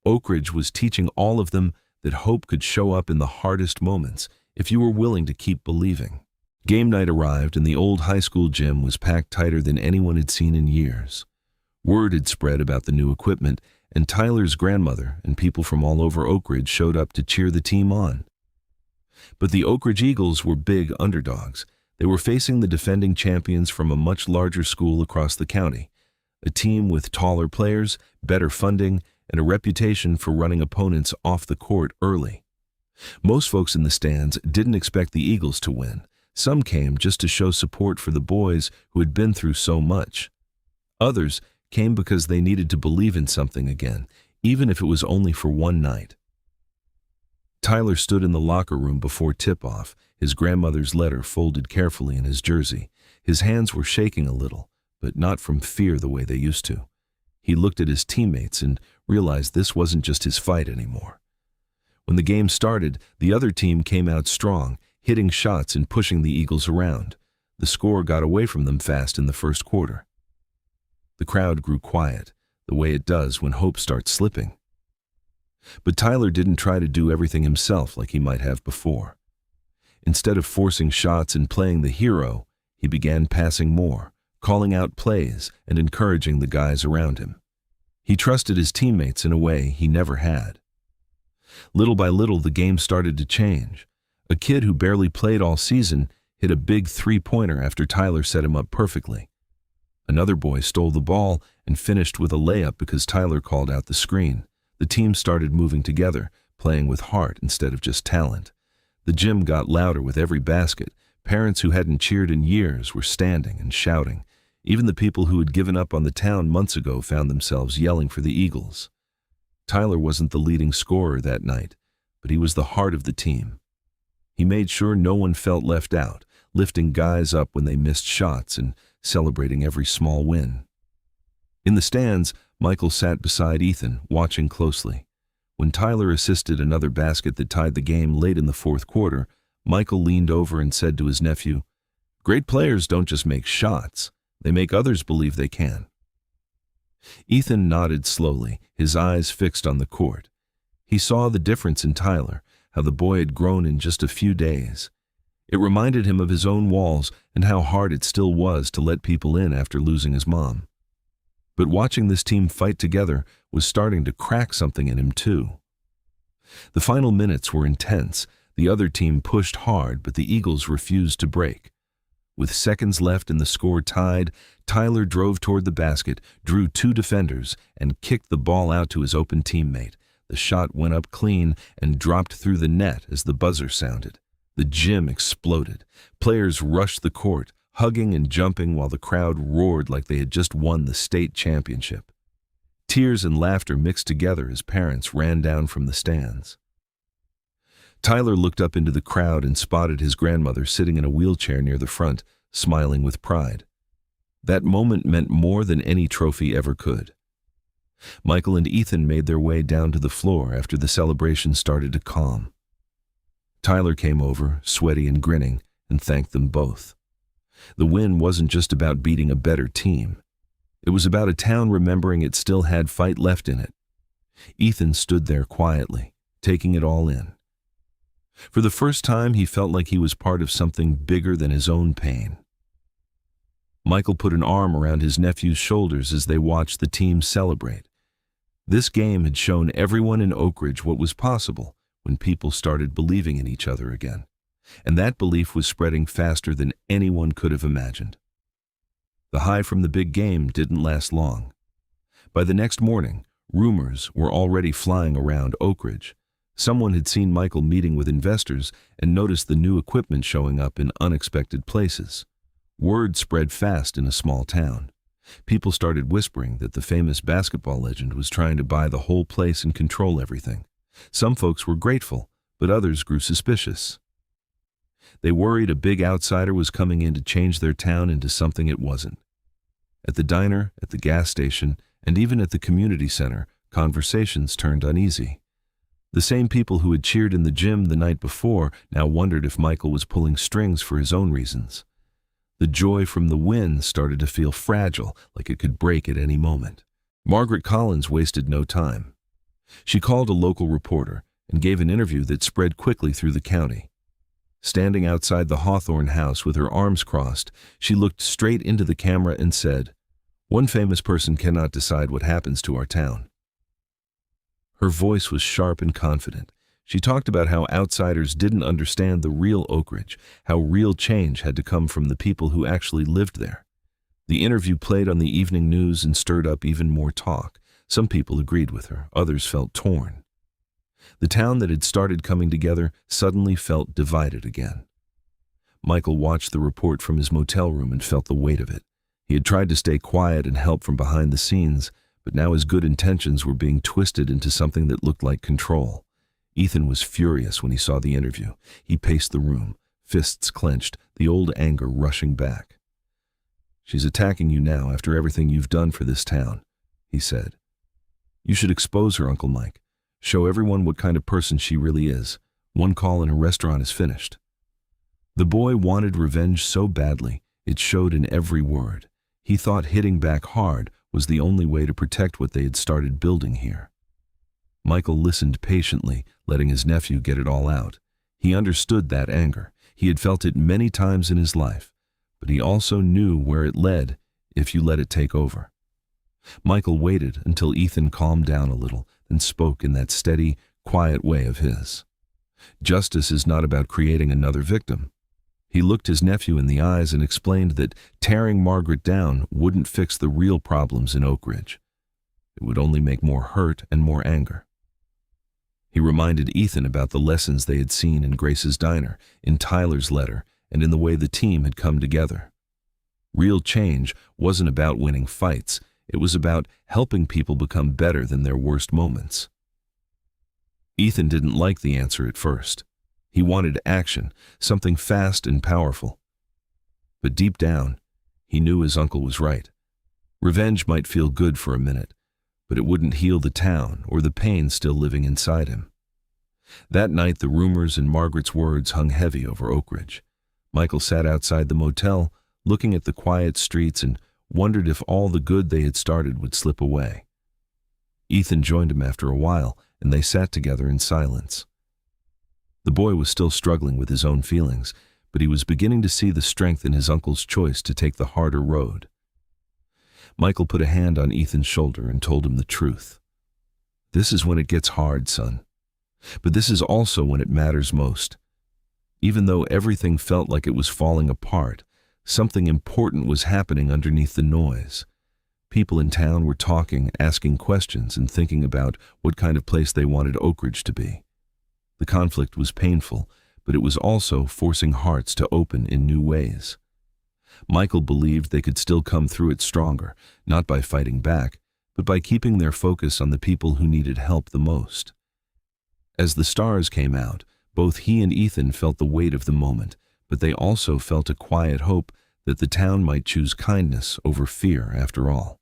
Oak Ridge was teaching all of them that hope could show up in the hardest moments if you were willing to keep believing. Game night arrived and the old high school gym was packed tighter than anyone had seen in years. Word had spread about the new equipment, and Tyler's grandmother and people from all over Oak Ridge showed up to cheer the team on. But the Oak Ridge Eagles were big underdogs. They were facing the defending champions from a much larger school across the county, a team with taller players, better funding, and a reputation for running opponents off the court early. Most folks in the stands didn't expect the Eagles to win. Some came just to show support for the boys who had been through so much. Others came because they needed to believe in something again, even if it was only for one night. Tyler stood in the locker room before tip-off, his grandmother's letter folded carefully in his jersey. His hands were shaking a little, but not from fear the way they used to. He looked at his teammates and realized this wasn't just his fight anymore. When the game started, the other team came out strong, hitting shots and pushing the Eagles around. The score got away from them fast in the first quarter. The crowd grew quiet, the way it does when hope starts slipping. But Tyler didn't try to do everything himself like he might have before. Instead of forcing shots and playing the hero, he began passing more, calling out plays and encouraging the guys around him. He trusted his teammates in a way he never had. Little by little, the game started to change. A kid who barely played all season hit a big three-pointer after Tyler set him up perfectly. Another boy stole the ball and finished with a layup because Tyler called out the screen. The team started moving together, playing with heart instead of just talent. The gym got louder with every basket. Parents who hadn't cheered in years were standing and shouting. Even the people who had given up on the town months ago found themselves yelling for the Eagles. Tyler wasn't the leading scorer that night, but he was the heart of the team. He made sure no one felt left out, lifting guys up when they missed shots and celebrating every small win. In the stands, Michael sat beside Ethan, watching closely. When Tyler assisted another basket that tied the game late in the fourth quarter, Michael leaned over and said to his nephew, "Great players don't just make shots, they make others believe they can." Ethan nodded slowly, his eyes fixed on the court. He saw the difference in Tyler, how the boy had grown in just a few days. It reminded him of his own walls and how hard it still was to let people in after losing his mom. But watching this team fight together was starting to crack something in him too. The final minutes were intense. The other team pushed hard, but the Eagles refused to break. With seconds left and the score tied, Tyler drove toward the basket, drew two defenders, and kicked the ball out to his open teammate. The shot went up clean and dropped through the net as the buzzer sounded. The gym exploded. Players rushed the court, hugging and jumping while the crowd roared like they had just won the state championship. Tears and laughter mixed together as parents ran down from the stands. Tyler looked up into the crowd and spotted his grandmother sitting in a wheelchair near the front, smiling with pride. That moment meant more than any trophy ever could. Michael and Ethan made their way down to the floor after the celebration started to calm. Tyler came over, sweaty and grinning, and thanked them both. The win wasn't just about beating a better team. It was about a town remembering it still had fight left in it. Ethan stood there quietly, taking it all in. For the first time, he felt like he was part of something bigger than his own pain. Michael put an arm around his nephew's shoulders as they watched the team celebrate. This game had shown everyone in Oak Ridge what was possible when people started believing in each other again. And that belief was spreading faster than anyone could have imagined. The high from the big game didn't last long. By the next morning, rumors were already flying around Oak Ridge. Someone had seen Michael meeting with investors and noticed the new equipment showing up in unexpected places. Word spread fast in a small town. People started whispering that the famous basketball legend was trying to buy the whole place and control everything. Some folks were grateful, but others grew suspicious. They worried a big outsider was coming in to change their town into something it wasn't. At the diner, at the gas station, and even at the community center, conversations turned uneasy. The same people who had cheered in the gym the night before now wondered if Michael was pulling strings for his own reasons. The joy from the win started to feel fragile, like it could break at any moment. Margaret Collins wasted no time. She called a local reporter and gave an interview that spread quickly through the county. Standing outside the Hawthorne house with her arms crossed, she looked straight into the camera and said, "One famous person cannot decide what happens to our town. Her voice was sharp and confident. She talked about how outsiders didn't understand the real Oak Ridge, how real change had to come from the people who actually lived there. The interview played on the evening news and stirred up even more talk. Some people agreed with her, others felt torn. The town that had started coming together suddenly felt divided again. Michael watched the report from his motel room and felt the weight of it. He had tried to stay quiet and help from behind the scenes, but now his good intentions were being twisted into something that looked like control. Ethan was furious when he saw the interview. He paced the room, fists clenched, the old anger rushing back. "She's attacking you now after everything you've done for this town," he said. "You should expose her, Uncle Mike. Show everyone what kind of person she really is. One call in a restaurant is finished." The boy wanted revenge so badly, it showed in every word. He thought hitting back hard was the only way to protect what they had started building here. Michael listened patiently, letting his nephew get it all out. He understood that anger. He had felt it many times in his life, but he also knew where it led if you let it take over. Michael waited until Ethan calmed down a little, then spoke in that steady, quiet way of his. "Justice is not about creating another victim." He looked his nephew in the eyes and explained that tearing Margaret down wouldn't fix the real problems in Oak Ridge. It would only make more hurt and more anger. He reminded Ethan about the lessons they had seen in Grace's diner, in Tyler's letter, and in the way the team had come together. Real change wasn't about winning fights. It was about helping people become better than their worst moments. Ethan didn't like the answer at first. He wanted action, something fast and powerful. But deep down, he knew his uncle was right. Revenge might feel good for a minute, but it wouldn't heal the town or the pain still living inside him. That night, the rumors and Margaret's words hung heavy over Oak Ridge. Michael sat outside the motel, looking at the quiet streets, and wondered if all the good they had started would slip away. Ethan joined him after a while, and they sat together in silence. The boy was still struggling with his own feelings, but he was beginning to see the strength in his uncle's choice to take the harder road. Michael put a hand on Ethan's shoulder and told him the truth. "This is when it gets hard, son. But this is also when it matters most. Even though everything felt like it was falling apart, something important was happening underneath the noise. People in town were talking, asking questions, and thinking about what kind of place they wanted Oak Ridge to be. The conflict was painful, but it was also forcing hearts to open in new ways. Michael believed they could still come through it stronger, not by fighting back, but by keeping their focus on the people who needed help the most. As the stars came out, both he and Ethan felt the weight of the moment, but they also felt a quiet hope that the town might choose kindness over fear after all.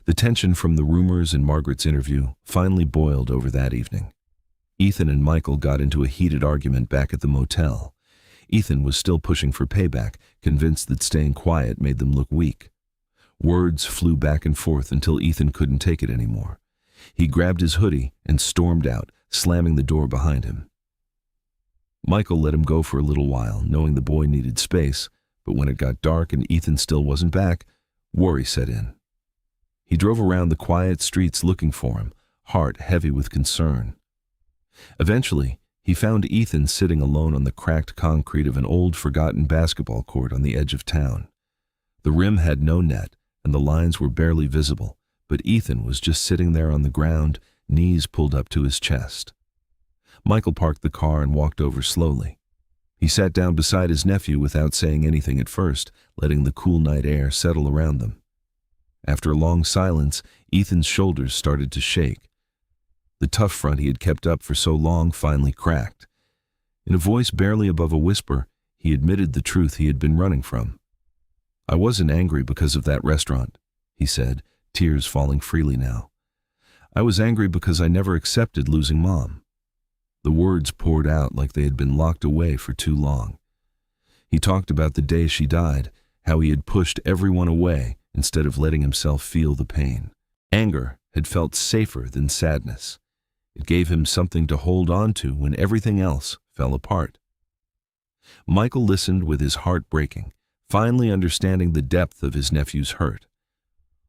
The tension from the rumors and Margaret's interview finally boiled over that evening. Ethan and Michael got into a heated argument back at the motel. Ethan was still pushing for payback, convinced that staying quiet made them look weak. Words flew back and forth until Ethan couldn't take it anymore. He grabbed his hoodie and stormed out, slamming the door behind him. Michael let him go for a little while, knowing the boy needed space, but when it got dark and Ethan still wasn't back, worry set in. He drove around the quiet streets looking for him, heart heavy with concern. Eventually, he found Ethan sitting alone on the cracked concrete of an old, forgotten basketball court on the edge of town. The rim had no net, and the lines were barely visible, but Ethan was just sitting there on the ground, knees pulled up to his chest. Michael parked the car and walked over slowly. He sat down beside his nephew without saying anything at first, letting the cool night air settle around them. After a long silence, Ethan's shoulders started to shake. The tough front he had kept up for so long finally cracked. In a voice barely above a whisper, he admitted the truth he had been running from. "I wasn't angry because of that restaurant," he said, tears falling freely now. "I was angry because I never accepted losing Mom." The words poured out like they had been locked away for too long. He talked about the day she died, how he had pushed everyone away instead of letting himself feel the pain. Anger had felt safer than sadness. It gave him something to hold on to when everything else fell apart. Michael listened with his heart breaking, finally understanding the depth of his nephew's hurt.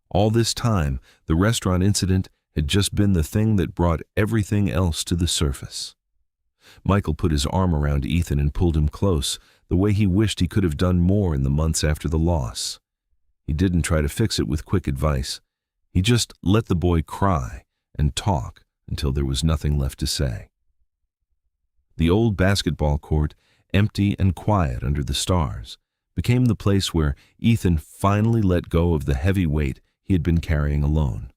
All this time, the restaurant incident had just been the thing that brought everything else to the surface. Michael put his arm around Ethan and pulled him close, the way he wished he could have done more in the months after the loss. He didn't try to fix it with quick advice. He just let the boy cry and talk until there was nothing left to say. The old basketball court, empty and quiet under the stars, became the place where Ethan finally let go of the heavy weight he had been carrying alone.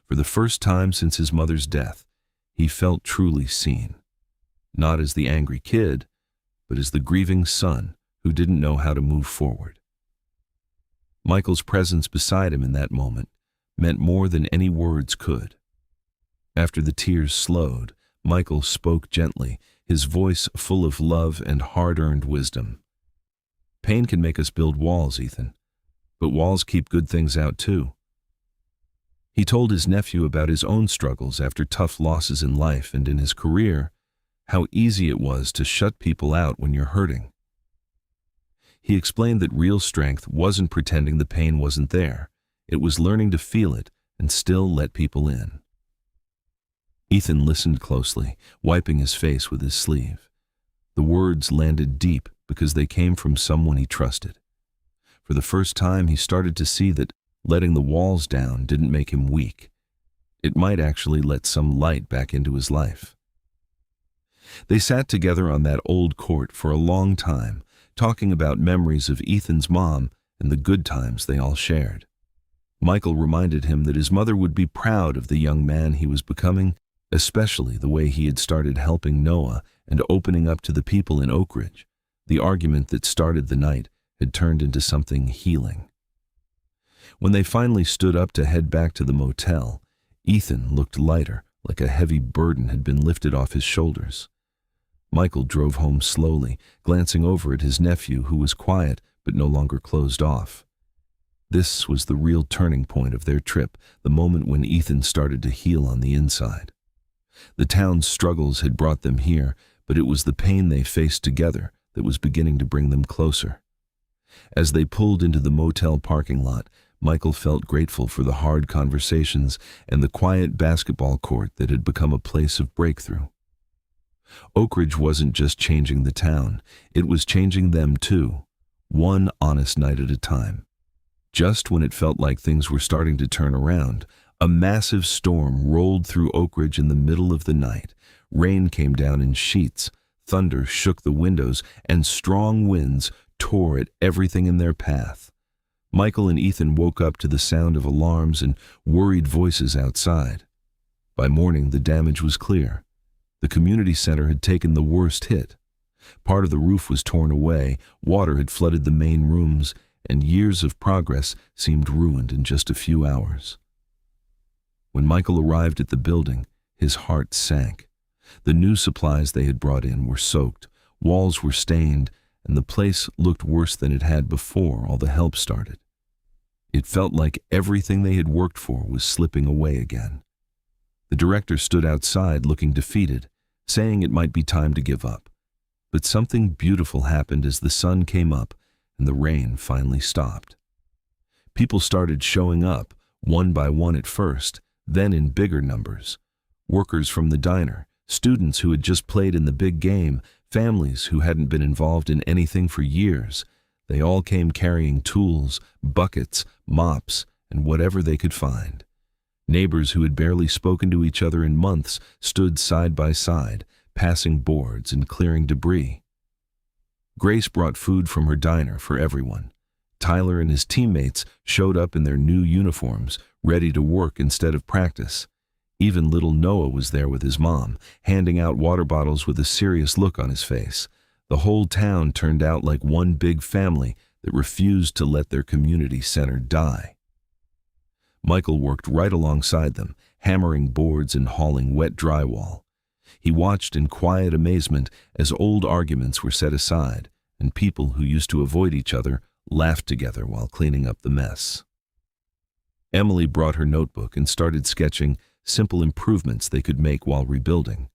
For the first time since his mother's death, he felt truly seen. Not as the angry kid, but as the grieving son who didn't know how to move forward. Michael's presence beside him in that moment meant more than any words could. After the tears slowed, Michael spoke gently, his voice full of love and hard-earned wisdom. Pain can make us build walls, Ethan, but walls keep good things out too. He told his nephew about his own struggles after tough losses in life and in his career, how easy it was to shut people out when you're hurting. He explained that real strength wasn't pretending the pain wasn't there. It was learning to feel it and still let people in. Ethan listened closely, wiping his face with his sleeve. The words landed deep because they came from someone he trusted. For the first time, he started to see that letting the walls down didn't make him weak. It might actually let some light back into his life. They sat together on that old court for a long time, talking about memories of Ethan's mom and the good times they all shared. Michael reminded him that his mother would be proud of the young man he was becoming, especially the way he had started helping Noah and opening up to the people in Oak Ridge. The argument that started the night had turned into something healing. When they finally stood up to head back to the motel, Ethan looked lighter, like a heavy burden had been lifted off his shoulders. Michael drove home slowly, glancing over at his nephew, who was quiet but no longer closed off. This was the real turning point of their trip, the moment when Ethan started to heal on the inside. The town's struggles had brought them here, but it was the pain they faced together that was beginning to bring them closer. As they pulled into the motel parking lot, Michael felt grateful for the hard conversations and the quiet basketball court that had become a place of breakthrough. Oak Ridge wasn't just changing the town, it was changing them too, one honest night at a time. Just when it felt like things were starting to turn around, a massive storm rolled through Oak Ridge in the middle of the night. Rain came down in sheets, thunder shook the windows, and strong winds tore at everything in their path. Michael and Ethan woke up to the sound of alarms and worried voices outside. By morning, the damage was clear. The community center had taken the worst hit. Part of the roof was torn away, water had flooded the main rooms, and years of progress seemed ruined in just a few hours. When Michael arrived at the building, his heart sank. The new supplies they had brought in were soaked, walls were stained, and the place looked worse than it had before all the help started. It felt like everything they had worked for was slipping away again. The director stood outside looking defeated, saying it might be time to give up. But something beautiful happened as the sun came up and the rain finally stopped. People started showing up, one by one at first, then in bigger numbers. Workers from the diner, students who had just played in the big game, families who hadn't been involved in anything for years. They all came carrying tools, buckets, mops, and whatever they could find. Neighbors who had barely spoken to each other in months stood side by side, passing boards and clearing debris. Grace brought food from her diner for everyone. Tyler and his teammates showed up in their new uniforms, ready to work instead of practice. Even little Noah was there with his mom, handing out water bottles with a serious look on his face. The whole town turned out like one big family that refused to let their community center die. Michael worked right alongside them, hammering boards and hauling wet drywall. He watched in quiet amazement as old arguments were set aside, and people who used to avoid each other laughed together while cleaning up the mess. Emily brought her notebook and started sketching simple improvements they could make while rebuilding.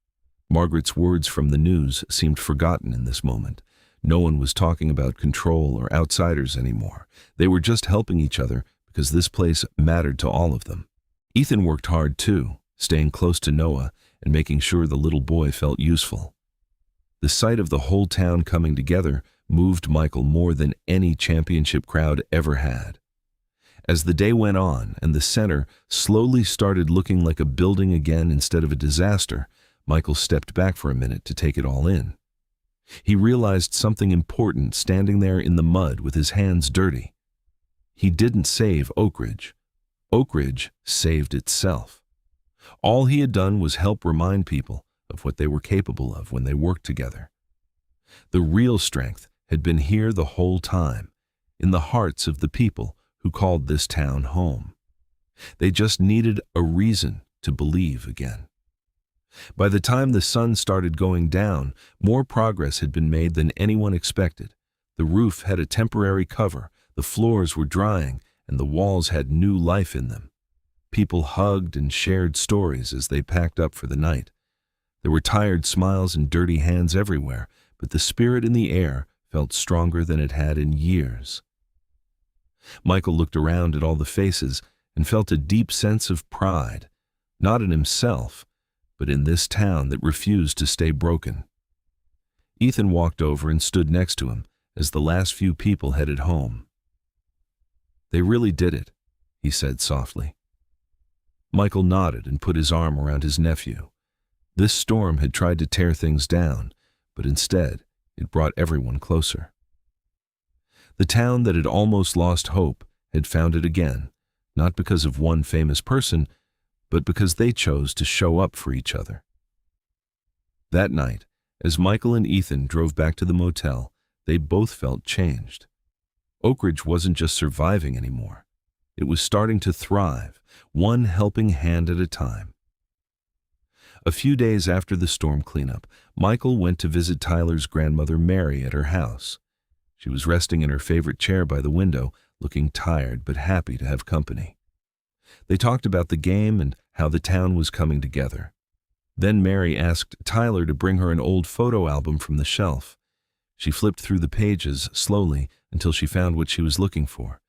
Margaret's words from the news seemed forgotten in this moment. No one was talking about control or outsiders anymore. They were just helping each other because this place mattered to all of them. Ethan worked hard too, staying close to Noah and making sure the little boy felt useful. The sight of the whole town coming together moved Michael more than any championship crowd ever had. As the day went on and the center slowly started looking like a building again instead of a disaster, Michael stepped back for a minute to take it all in. He realized something important standing there in the mud with his hands dirty. He didn't save Oak Ridge. Oak Ridge saved itself. All he had done was help remind people of what they were capable of when they worked together. The real strength had been here the whole time, in the hearts of the people who called this town home. They just needed a reason to believe again. By the time the sun started going down, more progress had been made than anyone expected. The roof had a temporary cover, the floors were drying, and the walls had new life in them. People hugged and shared stories as they packed up for the night. There were tired smiles and dirty hands everywhere, but the spirit in the air felt stronger than it had in years. Michael looked around at all the faces and felt a deep sense of pride, not in himself, but in this town that refused to stay broken. Ethan walked over and stood next to him as the last few people headed home. "They really did it," he said softly. Michael nodded and put his arm around his nephew. This storm had tried to tear things down, but instead it brought everyone closer. The town that had almost lost hope had found it again, not because of one famous person, but because they chose to show up for each other. That night, as Michael and Ethan drove back to the motel, they both felt changed. Oak Ridge wasn't just surviving anymore. It was starting to thrive, one helping hand at a time. A few days after the storm cleanup, Michael went to visit Tyler's grandmother Mary at her house. She was resting in her favorite chair by the window, looking tired but happy to have company. They talked about the game and how the town was coming together. Then Mary asked Tyler to bring her an old photo album from the shelf. She flipped through the pages slowly until she found what she was looking for.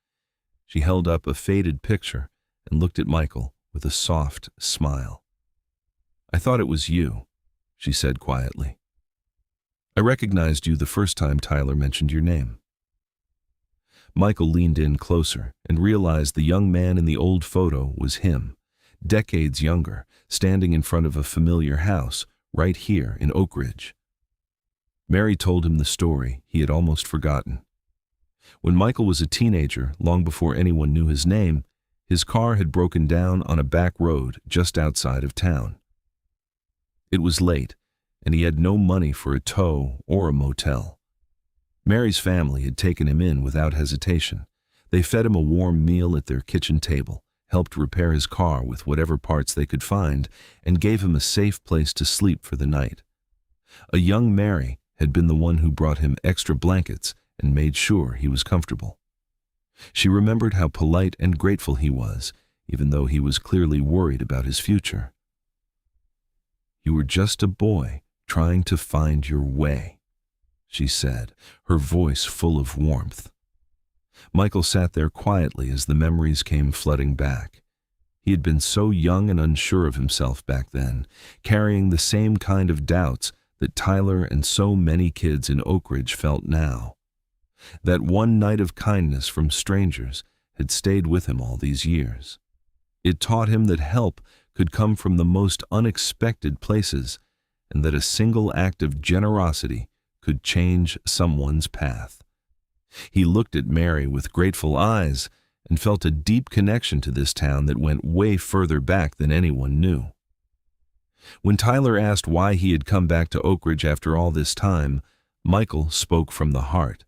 She held up a faded picture and looked at Michael with a soft smile. "I thought it was you," she said quietly. "I recognized you the first time Tyler mentioned your name." Michael leaned in closer and realized the young man in the old photo was him, decades younger, standing in front of a familiar house right here in Oak Ridge. Mary told him the story he had almost forgotten. When Michael was a teenager, long before anyone knew his name, his car had broken down on a back road just outside of town. It was late, and he had no money for a tow or a motel. Mary's family had taken him in without hesitation. They fed him a warm meal at their kitchen table, helped repair his car with whatever parts they could find, and gave him a safe place to sleep for the night. A young Mary had been the one who brought him extra blankets and made sure he was comfortable. She remembered how polite and grateful he was, even though he was clearly worried about his future. "You were just a boy trying to find your way," she said, her voice full of warmth. Michael sat there quietly as the memories came flooding back. He had been so young and unsure of himself back then, carrying the same kind of doubts that Tyler and so many kids in Oak Ridge felt now. That one night of kindness from strangers had stayed with him all these years. It taught him that help could come from the most unexpected places, and that a single act of generosity could change someone's path. He looked at Mary with grateful eyes and felt a deep connection to this town that went way further back than anyone knew. When Tyler asked why he had come back to Oak Ridge after all this time, Michael spoke from the heart.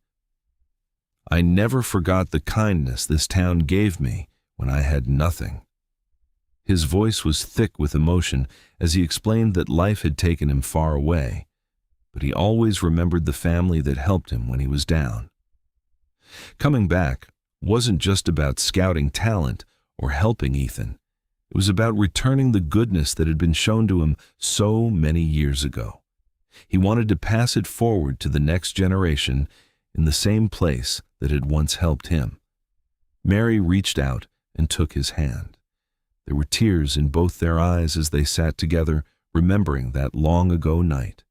"I never forgot the kindness this town gave me when I had nothing." His voice was thick with emotion as he explained that life had taken him far away, but he always remembered the family that helped him when he was down. Coming back wasn't just about scouting talent or helping Ethan. It was about returning the goodness that had been shown to him so many years ago. He wanted to pass it forward to the next generation in the same place that had once helped him. Mary reached out and took his hand. There were tears in both their eyes as they sat together, remembering that long-ago night.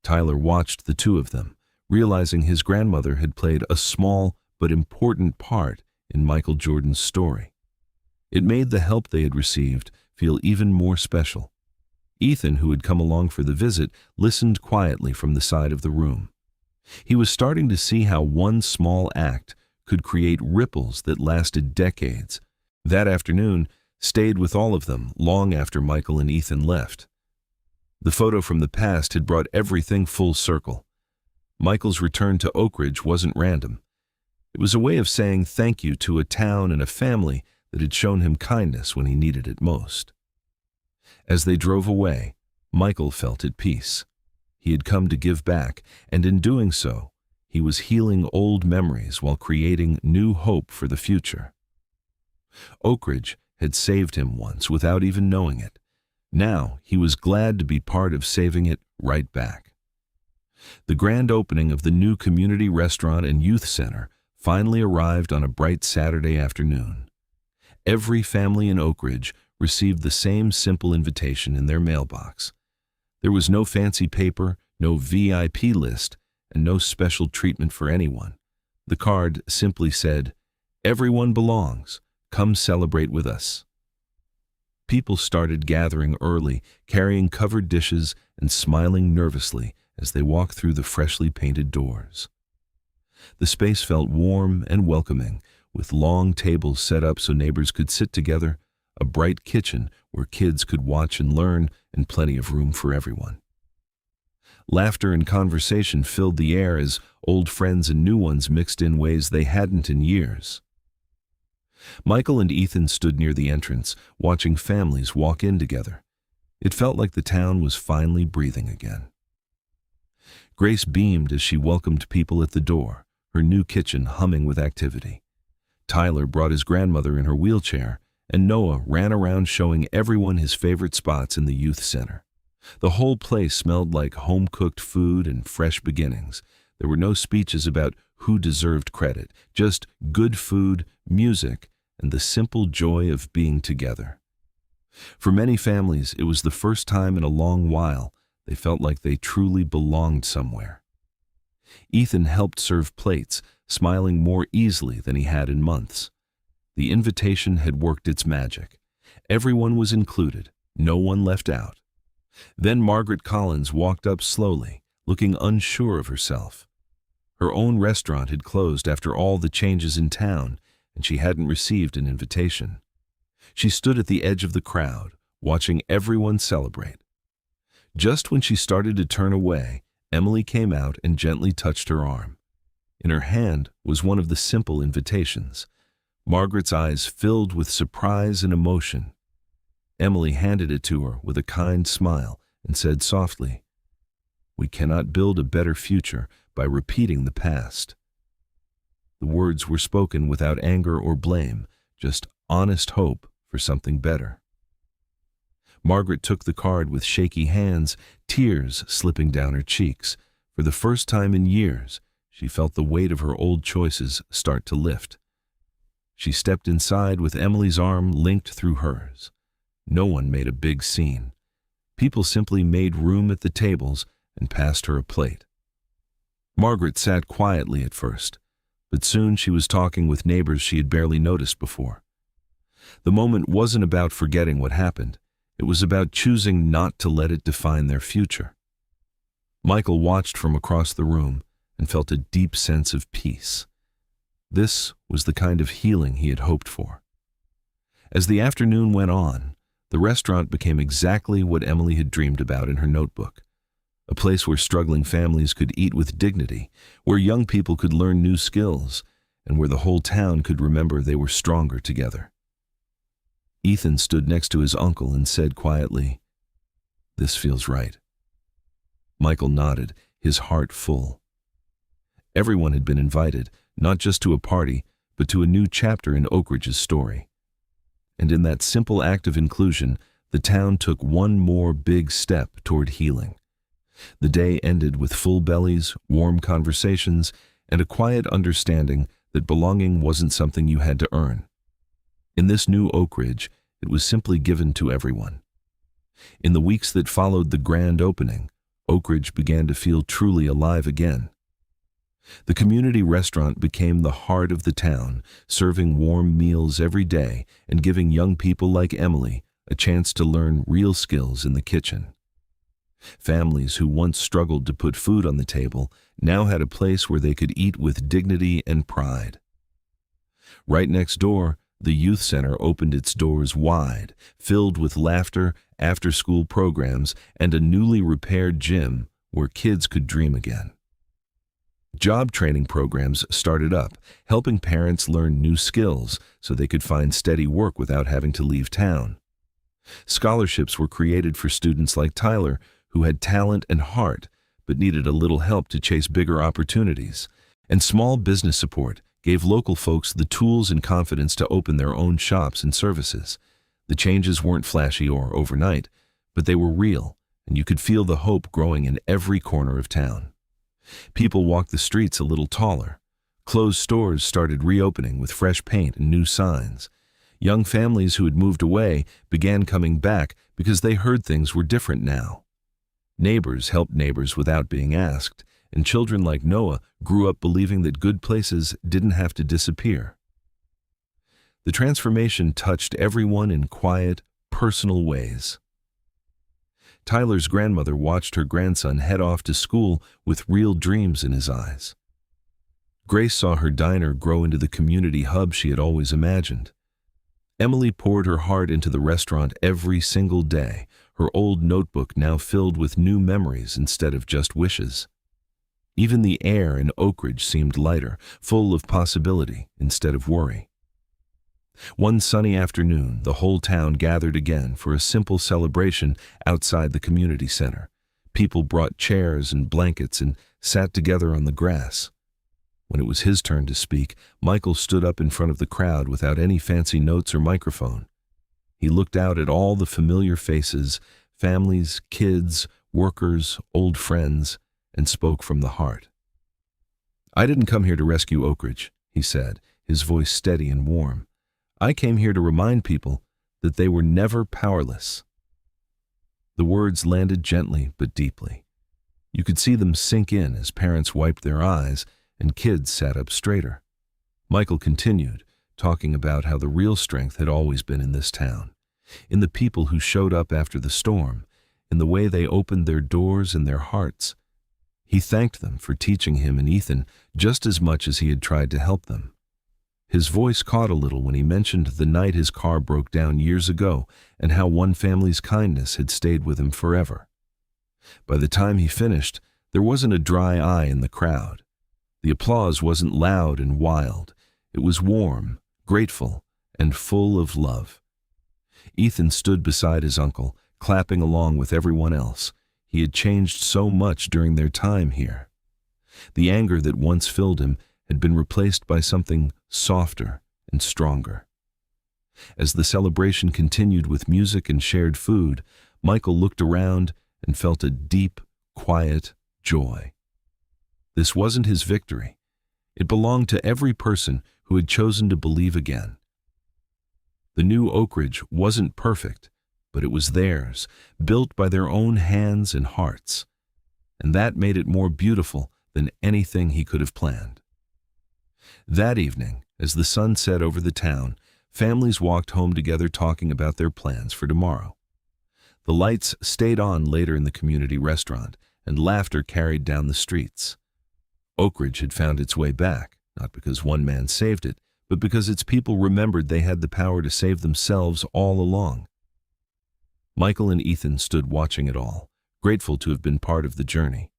Tyler watched the two of them, realizing his grandmother had played a small but important part in Michael Jordan's story. It made the help they had received feel even more special. Ethan, who had come along for the visit, listened quietly from the side of the room. He was starting to see how one small act could create ripples that lasted decades. That afternoon stayed with all of them long after Michael and Ethan left. The photo from the past had brought everything full circle. Michael's return to Oak Ridge wasn't random. It was a way of saying thank you to a town and a family that had shown him kindness when he needed it most. As they drove away, Michael felt at peace. He had come to give back, and in doing so, he was healing old memories while creating new hope for the future. Oak Ridge had saved him once without even knowing it. Now he was glad to be part of saving it right back. The grand opening of the new community restaurant and youth center finally arrived on a bright Saturday afternoon. Every family in Oak Ridge received the same simple invitation in their mailbox. There was no fancy paper, no VIP list, and no special treatment for anyone. The card simply said, "Everyone belongs. Come celebrate with us." People started gathering early, carrying covered dishes and smiling nervously as they walked through the freshly painted doors. The space felt warm and welcoming, with long tables set up so neighbors could sit together, a bright kitchen where kids could watch and learn, and plenty of room for everyone. Laughter and conversation filled the air as old friends and new ones mixed in ways they hadn't in years. Michael and Ethan stood near the entrance, watching families walk in together. It felt like the town was finally breathing again. Grace beamed as she welcomed people at the door, her new kitchen humming with activity. Tyler brought his grandmother in her wheelchair, and Noah ran around showing everyone his favorite spots in the youth center. The whole place smelled like home-cooked food and fresh beginnings. There were no speeches about who deserved credit, just good food, music, and the simple joy of being together. For many families, it was the first time in a long while they felt like they truly belonged somewhere. Ethan helped serve plates, smiling more easily than he had in months. The invitation had worked its magic. Everyone was included, no one left out. Then Margaret Collins walked up slowly, looking unsure of herself. Her own restaurant had closed after all the changes in town, and she hadn't received an invitation. She stood at the edge of the crowd, watching everyone celebrate. Just when she started to turn away, Emily came out and gently touched her arm. In her hand was one of the simple invitations. Margaret's eyes filled with surprise and emotion. Emily handed it to her with a kind smile and said softly, "We cannot build a better future by repeating the past." The words were spoken without anger or blame, just honest hope for something better. Margaret took the card with shaky hands, tears slipping down her cheeks. For the first time in years, she felt the weight of her old choices start to lift. She stepped inside with Emily's arm linked through hers. No one made a big scene. People simply made room at the tables and passed her a plate. Margaret sat quietly at first, but soon she was talking with neighbors she had barely noticed before. The moment wasn't about forgetting what happened. It was about choosing not to let it define their future. Michael watched from across the room and felt a deep sense of peace. This was the kind of healing he had hoped for. As the afternoon went on, the restaurant became exactly what Emily had dreamed about in her notebook. A place where struggling families could eat with dignity, where young people could learn new skills, and where the whole town could remember they were stronger together. Ethan stood next to his uncle and said quietly, "This feels right." Michael nodded, his heart full. Everyone had been invited, not just to a party, but to a new chapter in Oak Ridge's story. And in that simple act of inclusion, the town took one more big step toward healing. The day ended with full bellies, warm conversations, and a quiet understanding that belonging wasn't something you had to earn. In this new Oak Ridge, It was simply given to everyone. In the weeks that followed the grand opening, Oak Ridge began to feel truly alive again. The community restaurant became the heart of the town, serving warm meals every day and giving young people like Emily a chance to learn real skills in the kitchen. Families who once struggled to put food on the table now had a place where they could eat with dignity and pride. Right next door, the youth center opened its doors wide, filled with laughter, after-school programs, and a newly repaired gym where kids could dream again. Job training programs started up, helping parents learn new skills so they could find steady work without having to leave town. Scholarships were created for students like Tyler, who had talent and heart, but needed a little help to chase bigger opportunities. And small business support gave local folks the tools and confidence to open their own shops and services. The changes weren't flashy or overnight, but they were real, and you could feel the hope growing in every corner of town. People walked the streets a little taller. Closed stores started reopening with fresh paint and new signs. Young families who had moved away began coming back because they heard things were different now. Neighbors helped neighbors without being asked, and children like Noah grew up believing that good places didn't have to disappear. The transformation touched everyone in quiet, personal ways. Tyler's grandmother watched her grandson head off to school with real dreams in his eyes. Grace saw her diner grow into the community hub she had always imagined. Emily poured her heart into the restaurant every single day, her old notebook now filled with new memories instead of just wishes. Even the air in Oak Ridge seemed lighter, full of possibility instead of worry. One sunny afternoon, the whole town gathered again for a simple celebration outside the community center. People brought chairs and blankets and sat together on the grass. When it was his turn to speak, Michael stood up in front of the crowd without any fancy notes or microphone. He looked out at all the familiar faces, families, kids, workers, old friends, and spoke from the heart. "I didn't come here to rescue Oak Ridge," he said, his voice steady and warm. "I came here to remind people that they were never powerless." The words landed gently but deeply. You could see them sink in as parents wiped their eyes and kids sat up straighter. Michael continued, talking about how the real strength had always been in this town, in the people who showed up after the storm, in the way they opened their doors and their hearts. He thanked them for teaching him and Ethan just as much as he had tried to help them. His voice caught a little when he mentioned the night his car broke down years ago and how one family's kindness had stayed with him forever. By the time he finished, there wasn't a dry eye in the crowd. The applause wasn't loud and wild. It was warm, grateful, and full of love. Ethan stood beside his uncle, clapping along with everyone else. He had changed so much during their time here. The anger that once filled him had been replaced by something softer and stronger. As the celebration continued with music and shared food, Michael looked around and felt a deep, quiet joy. This wasn't his victory. It belonged to every person who had chosen to believe again. The new Oak Ridge wasn't perfect, but it was theirs, built by their own hands and hearts. And that made it more beautiful than anything he could have planned. That evening, as the sun set over the town, families walked home together talking about their plans for tomorrow. The lights stayed on later in the community restaurant, and laughter carried down the streets. Oak Ridge had found its way back, not because one man saved it, but because its people remembered they had the power to save themselves all along. Michael and Ethan stood watching it all, grateful to have been part of the journey.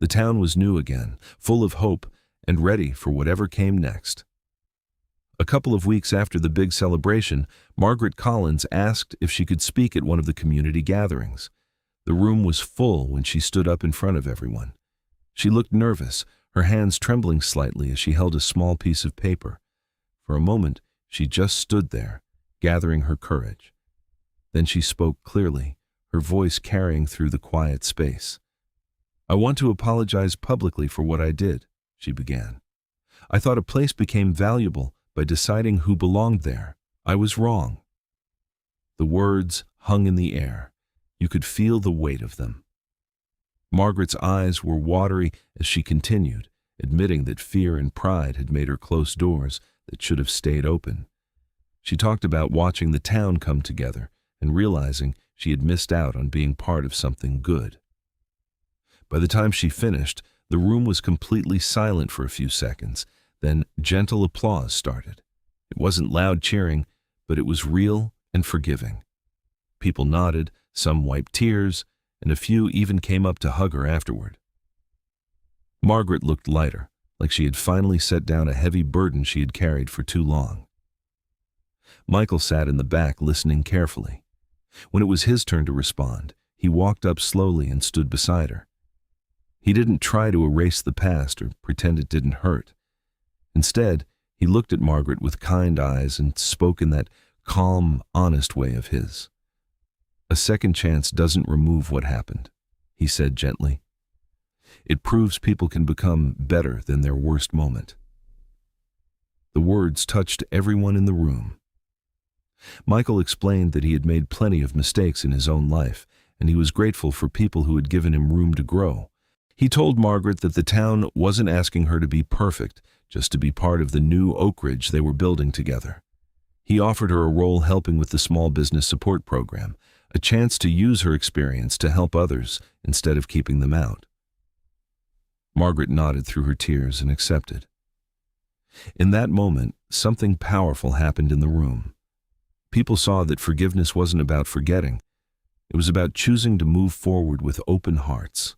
The town was new again, full of hope, and ready for whatever came next. A couple of weeks after the big celebration, Margaret Collins asked if she could speak at one of the community gatherings. The room was full when she stood up in front of everyone. She looked nervous, her hands trembling slightly as she held a small piece of paper. For a moment, she just stood there, gathering her courage. Then she spoke clearly, her voice carrying through the quiet space. "I want to apologize publicly for what I did," she began. "I thought a place became valuable by deciding who belonged there. I was wrong." The words hung in the air. You could feel the weight of them. Margaret's eyes were watery as she continued, admitting that fear and pride had made her close doors that should have stayed open. She talked about watching the town come together and realizing she had missed out on being part of something good. By the time she finished, the room was completely silent for a few seconds. Then gentle applause started. It wasn't loud cheering, but it was real and forgiving. People nodded, some wiped tears, and a few even came up to hug her afterward. Margaret looked lighter, like she had finally set down a heavy burden she had carried for too long. Michael sat in the back listening carefully. When it was his turn to respond, he walked up slowly and stood beside her. He didn't try to erase the past or pretend it didn't hurt. Instead, he looked at Margaret with kind eyes and spoke in that calm, honest way of his. "A second chance doesn't remove what happened," he said gently. "It proves people can become better than their worst moment." The words touched everyone in the room. Michael explained that he had made plenty of mistakes in his own life, and he was grateful for people who had given him room to grow. He told Margaret that the town wasn't asking her to be perfect, just to be part of the new Oak Ridge they were building together. He offered her a role helping with the small business support program, a chance to use her experience to help others instead of keeping them out. Margaret nodded through her tears and accepted. In that moment, something powerful happened in the room. People saw that forgiveness wasn't about forgetting. It was about choosing to move forward with open hearts.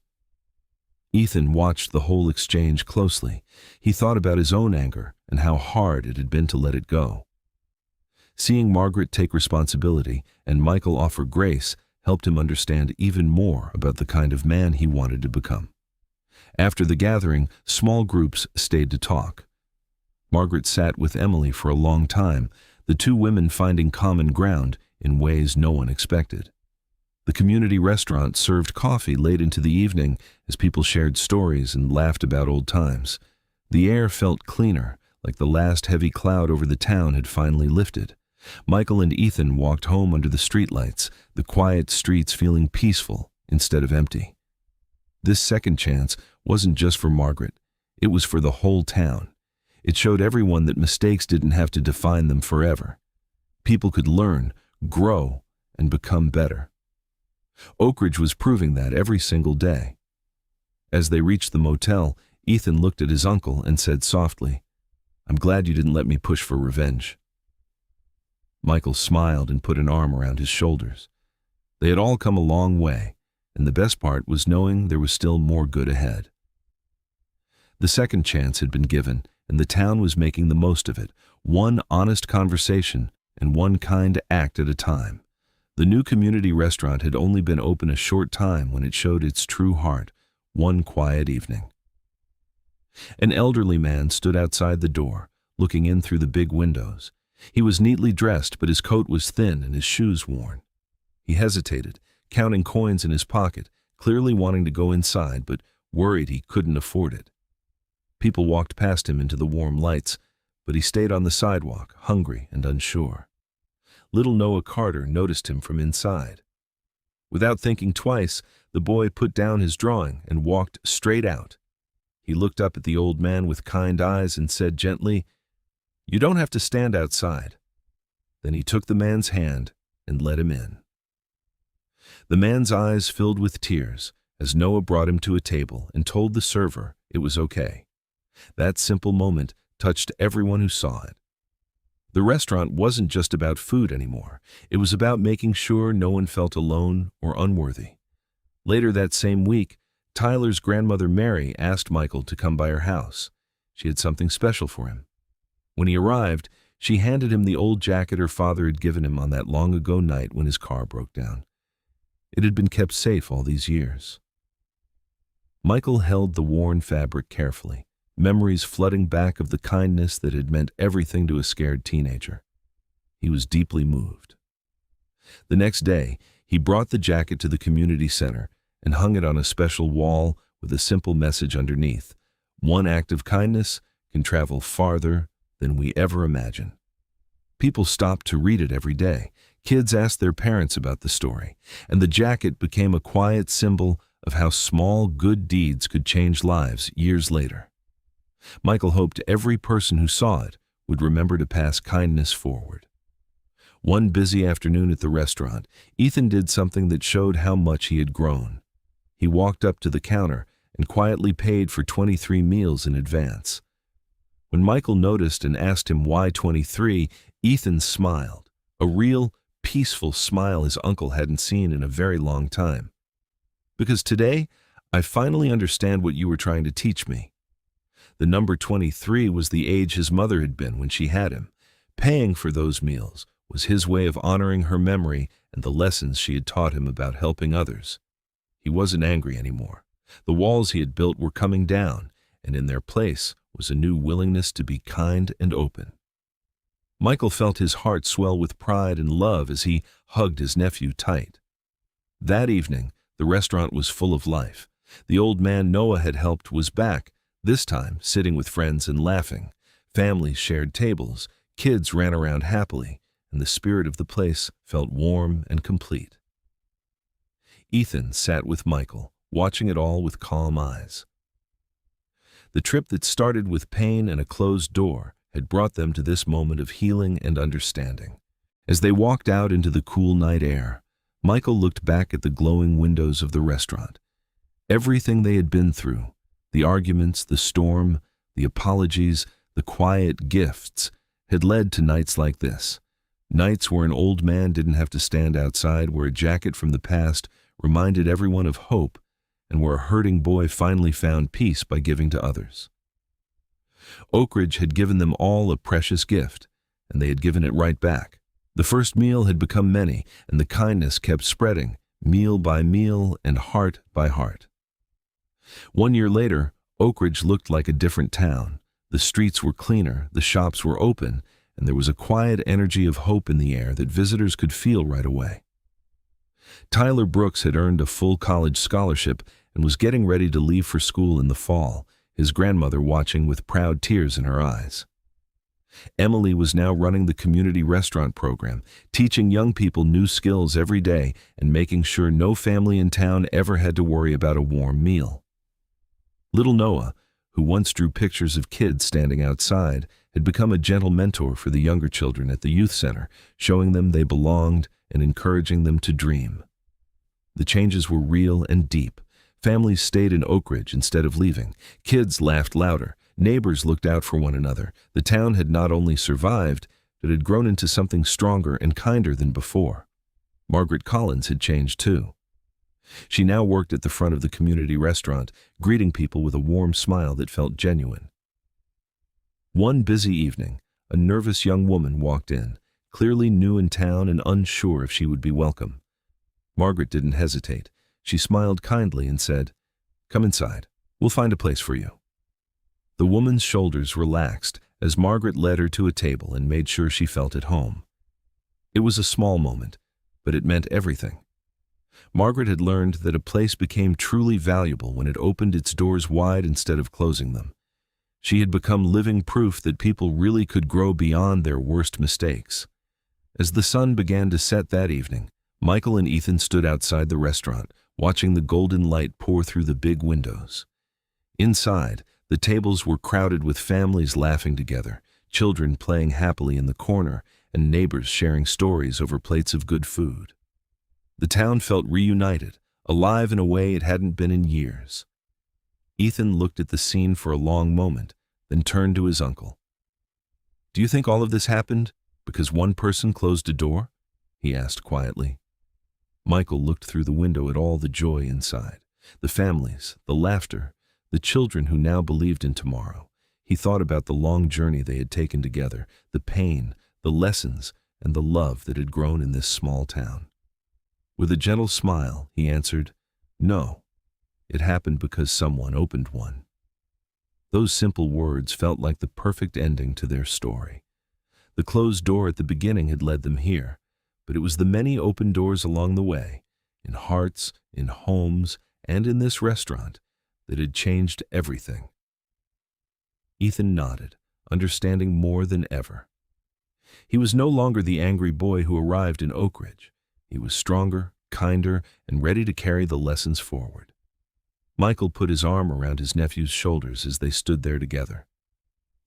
Ethan watched the whole exchange closely. He thought about his own anger and how hard it had been to let it go. Seeing Margaret take responsibility and Michael offer grace helped him understand even more about the kind of man he wanted to become. After the gathering, small groups stayed to talk. Margaret sat with Emily for a long time, the two women finding common ground in ways no one expected. The community restaurant served coffee late into the evening as people shared stories and laughed about old times. The air felt cleaner, like the last heavy cloud over the town had finally lifted. Michael and Ethan walked home under the streetlights, the quiet streets feeling peaceful instead of empty. This second chance wasn't just for Margaret, it was for the whole town. It showed everyone that mistakes didn't have to define them forever. People could learn, grow, and become better. Oak Ridge was proving that every single day. As they reached the motel, Ethan looked at his uncle and said softly, "I'm glad you didn't let me push for revenge." Michael smiled and put an arm around his shoulders. They had all come a long way, and the best part was knowing there was still more good ahead. The second chance had been given, and the town was making the most of it, one honest conversation and one kind act at a time. The new community restaurant had only been open a short time when it showed its true heart, one quiet evening. An elderly man stood outside the door, looking in through the big windows. He was neatly dressed, but his coat was thin and his shoes worn. He hesitated, counting coins in his pocket, clearly wanting to go inside, but worried he couldn't afford it. People walked past him into the warm lights, but he stayed on the sidewalk, hungry and unsure. Little Noah Carter noticed him from inside. Without thinking twice, the boy put down his drawing and walked straight out. He looked up at the old man with kind eyes and said gently, "You don't have to stand outside." Then he took the man's hand and let him in. The man's eyes filled with tears as Noah brought him to a table and told the server it was okay. That simple moment touched everyone who saw it. The restaurant wasn't just about food anymore. It was about making sure no one felt alone or unworthy. Later that same week, Tyler's grandmother Mary asked Michael to come by her house. She had something special for him. When he arrived, she handed him the old jacket her father had given him on that long-ago night when his car broke down. It had been kept safe all these years. Michael held the worn fabric carefully, memories flooding back of the kindness that had meant everything to a scared teenager. He was deeply moved. The next day, he brought the jacket to the community center and hung it on a special wall with a simple message underneath: "One act of kindness can travel farther than we ever imagine." People stopped to read it every day, Kids asked their parents about the story, and the jacket became a quiet symbol of how small good deeds could change lives years later. Michael hoped every person who saw it would remember to pass kindness forward. One busy afternoon at the restaurant, Ethan did something that showed how much he had grown. He walked up to the counter and quietly paid for 23 meals in advance. When Michael noticed and asked him why 23, Ethan smiled, a real, peaceful smile his uncle hadn't seen in a very long time. "Because today, I finally understand what you were trying to teach me." The number 23 was the age his mother had been when she had him. Paying for those meals was his way of honoring her memory and the lessons she had taught him about helping others. He wasn't angry anymore. The walls he had built were coming down, and in their place was a new willingness to be kind and open. Michael felt his heart swell with pride and love as he hugged his nephew tight. That evening, the restaurant was full of life. The old man Noah had helped was back, this time sitting with friends and laughing. Families shared tables, kids ran around happily, and the spirit of the place felt warm and complete. Ethan sat with Michael, watching it all with calm eyes. The trip that started with pain and a closed door had brought them to this moment of healing and understanding. As they walked out into the cool night air, Michael looked back at the glowing windows of the restaurant. Everything they had been through, the arguments, the storm, the apologies, the quiet gifts, had led to nights like this. Nights where an old man didn't have to stand outside, where a jacket from the past reminded everyone of hope, and where a hurting boy finally found peace by giving to others. Oakridge had given them all a precious gift, and they had given it right back. The first meal had become many, and the kindness kept spreading, meal by meal and heart by heart. 1 year later, Oakridge looked like a different town. The streets were cleaner, the shops were open, and there was a quiet energy of hope in the air that visitors could feel right away. Tyler Brooks had earned a full college scholarship and was getting ready to leave for school in the fall, his grandmother watching with proud tears in her eyes. Emily was now running the community restaurant program, teaching young people new skills every day and making sure no family in town ever had to worry about a warm meal. Little Noah, who once drew pictures of kids standing outside, had become a gentle mentor for the younger children at the youth center, showing them they belonged and encouraging them to dream. The changes were real and deep. Families stayed in Oakridge instead of leaving. Kids laughed louder. Neighbors looked out for one another. The town had not only survived, but had grown into something stronger and kinder than before. Margaret Collins had changed too. She now worked at the front of the community restaurant, greeting people with a warm smile that felt genuine. One busy evening, a nervous young woman walked in, clearly new in town and unsure if she would be welcome. Margaret didn't hesitate. She smiled kindly and said, "Come inside. We'll find a place for you." The woman's shoulders relaxed as Margaret led her to a table and made sure she felt at home. It was a small moment, but it meant everything. Margaret had learned that a place became truly valuable when it opened its doors wide instead of closing them. She had become living proof that people really could grow beyond their worst mistakes. As the sun began to set that evening, Michael and Ethan stood outside the restaurant, watching the golden light pour through the big windows. Inside, the tables were crowded with families laughing together, children playing happily in the corner, and neighbors sharing stories over plates of good food. The town felt reunited, alive in a way it hadn't been in years. Ethan looked at the scene for a long moment, then turned to his uncle. "Do you think all of this happened because one person closed a door?" he asked quietly. Michael looked through the window at all the joy inside, the families, the laughter, the children who now believed in tomorrow. He thought about the long journey they had taken together, the pain, the lessons, and the love that had grown in this small town. With a gentle smile, he answered, "No, it happened because someone opened one." Those simple words felt like the perfect ending to their story. The closed door at the beginning had led them here, but it was the many open doors along the way, in hearts, in homes, and in this restaurant, that had changed everything. Ethan nodded, understanding more than ever. He was no longer the angry boy who arrived in Oak Ridge. He was stronger, kinder, and ready to carry the lessons forward. Michael put his arm around his nephew's shoulders as they stood there together.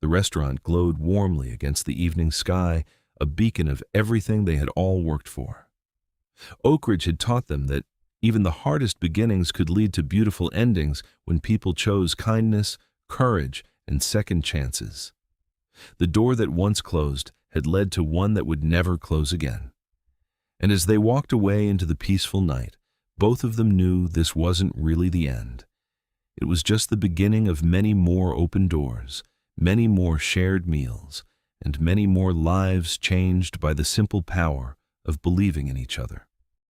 The restaurant glowed warmly against the evening sky, a beacon of everything they had all worked for. Oak Ridge had taught them that even the hardest beginnings could lead to beautiful endings when people chose kindness, courage, and second chances. The door that once closed had led to one that would never close again. And as they walked away into the peaceful night, both of them knew this wasn't really the end. It was just the beginning of many more open doors, many more shared meals, and many more lives changed by the simple power of believing in each other.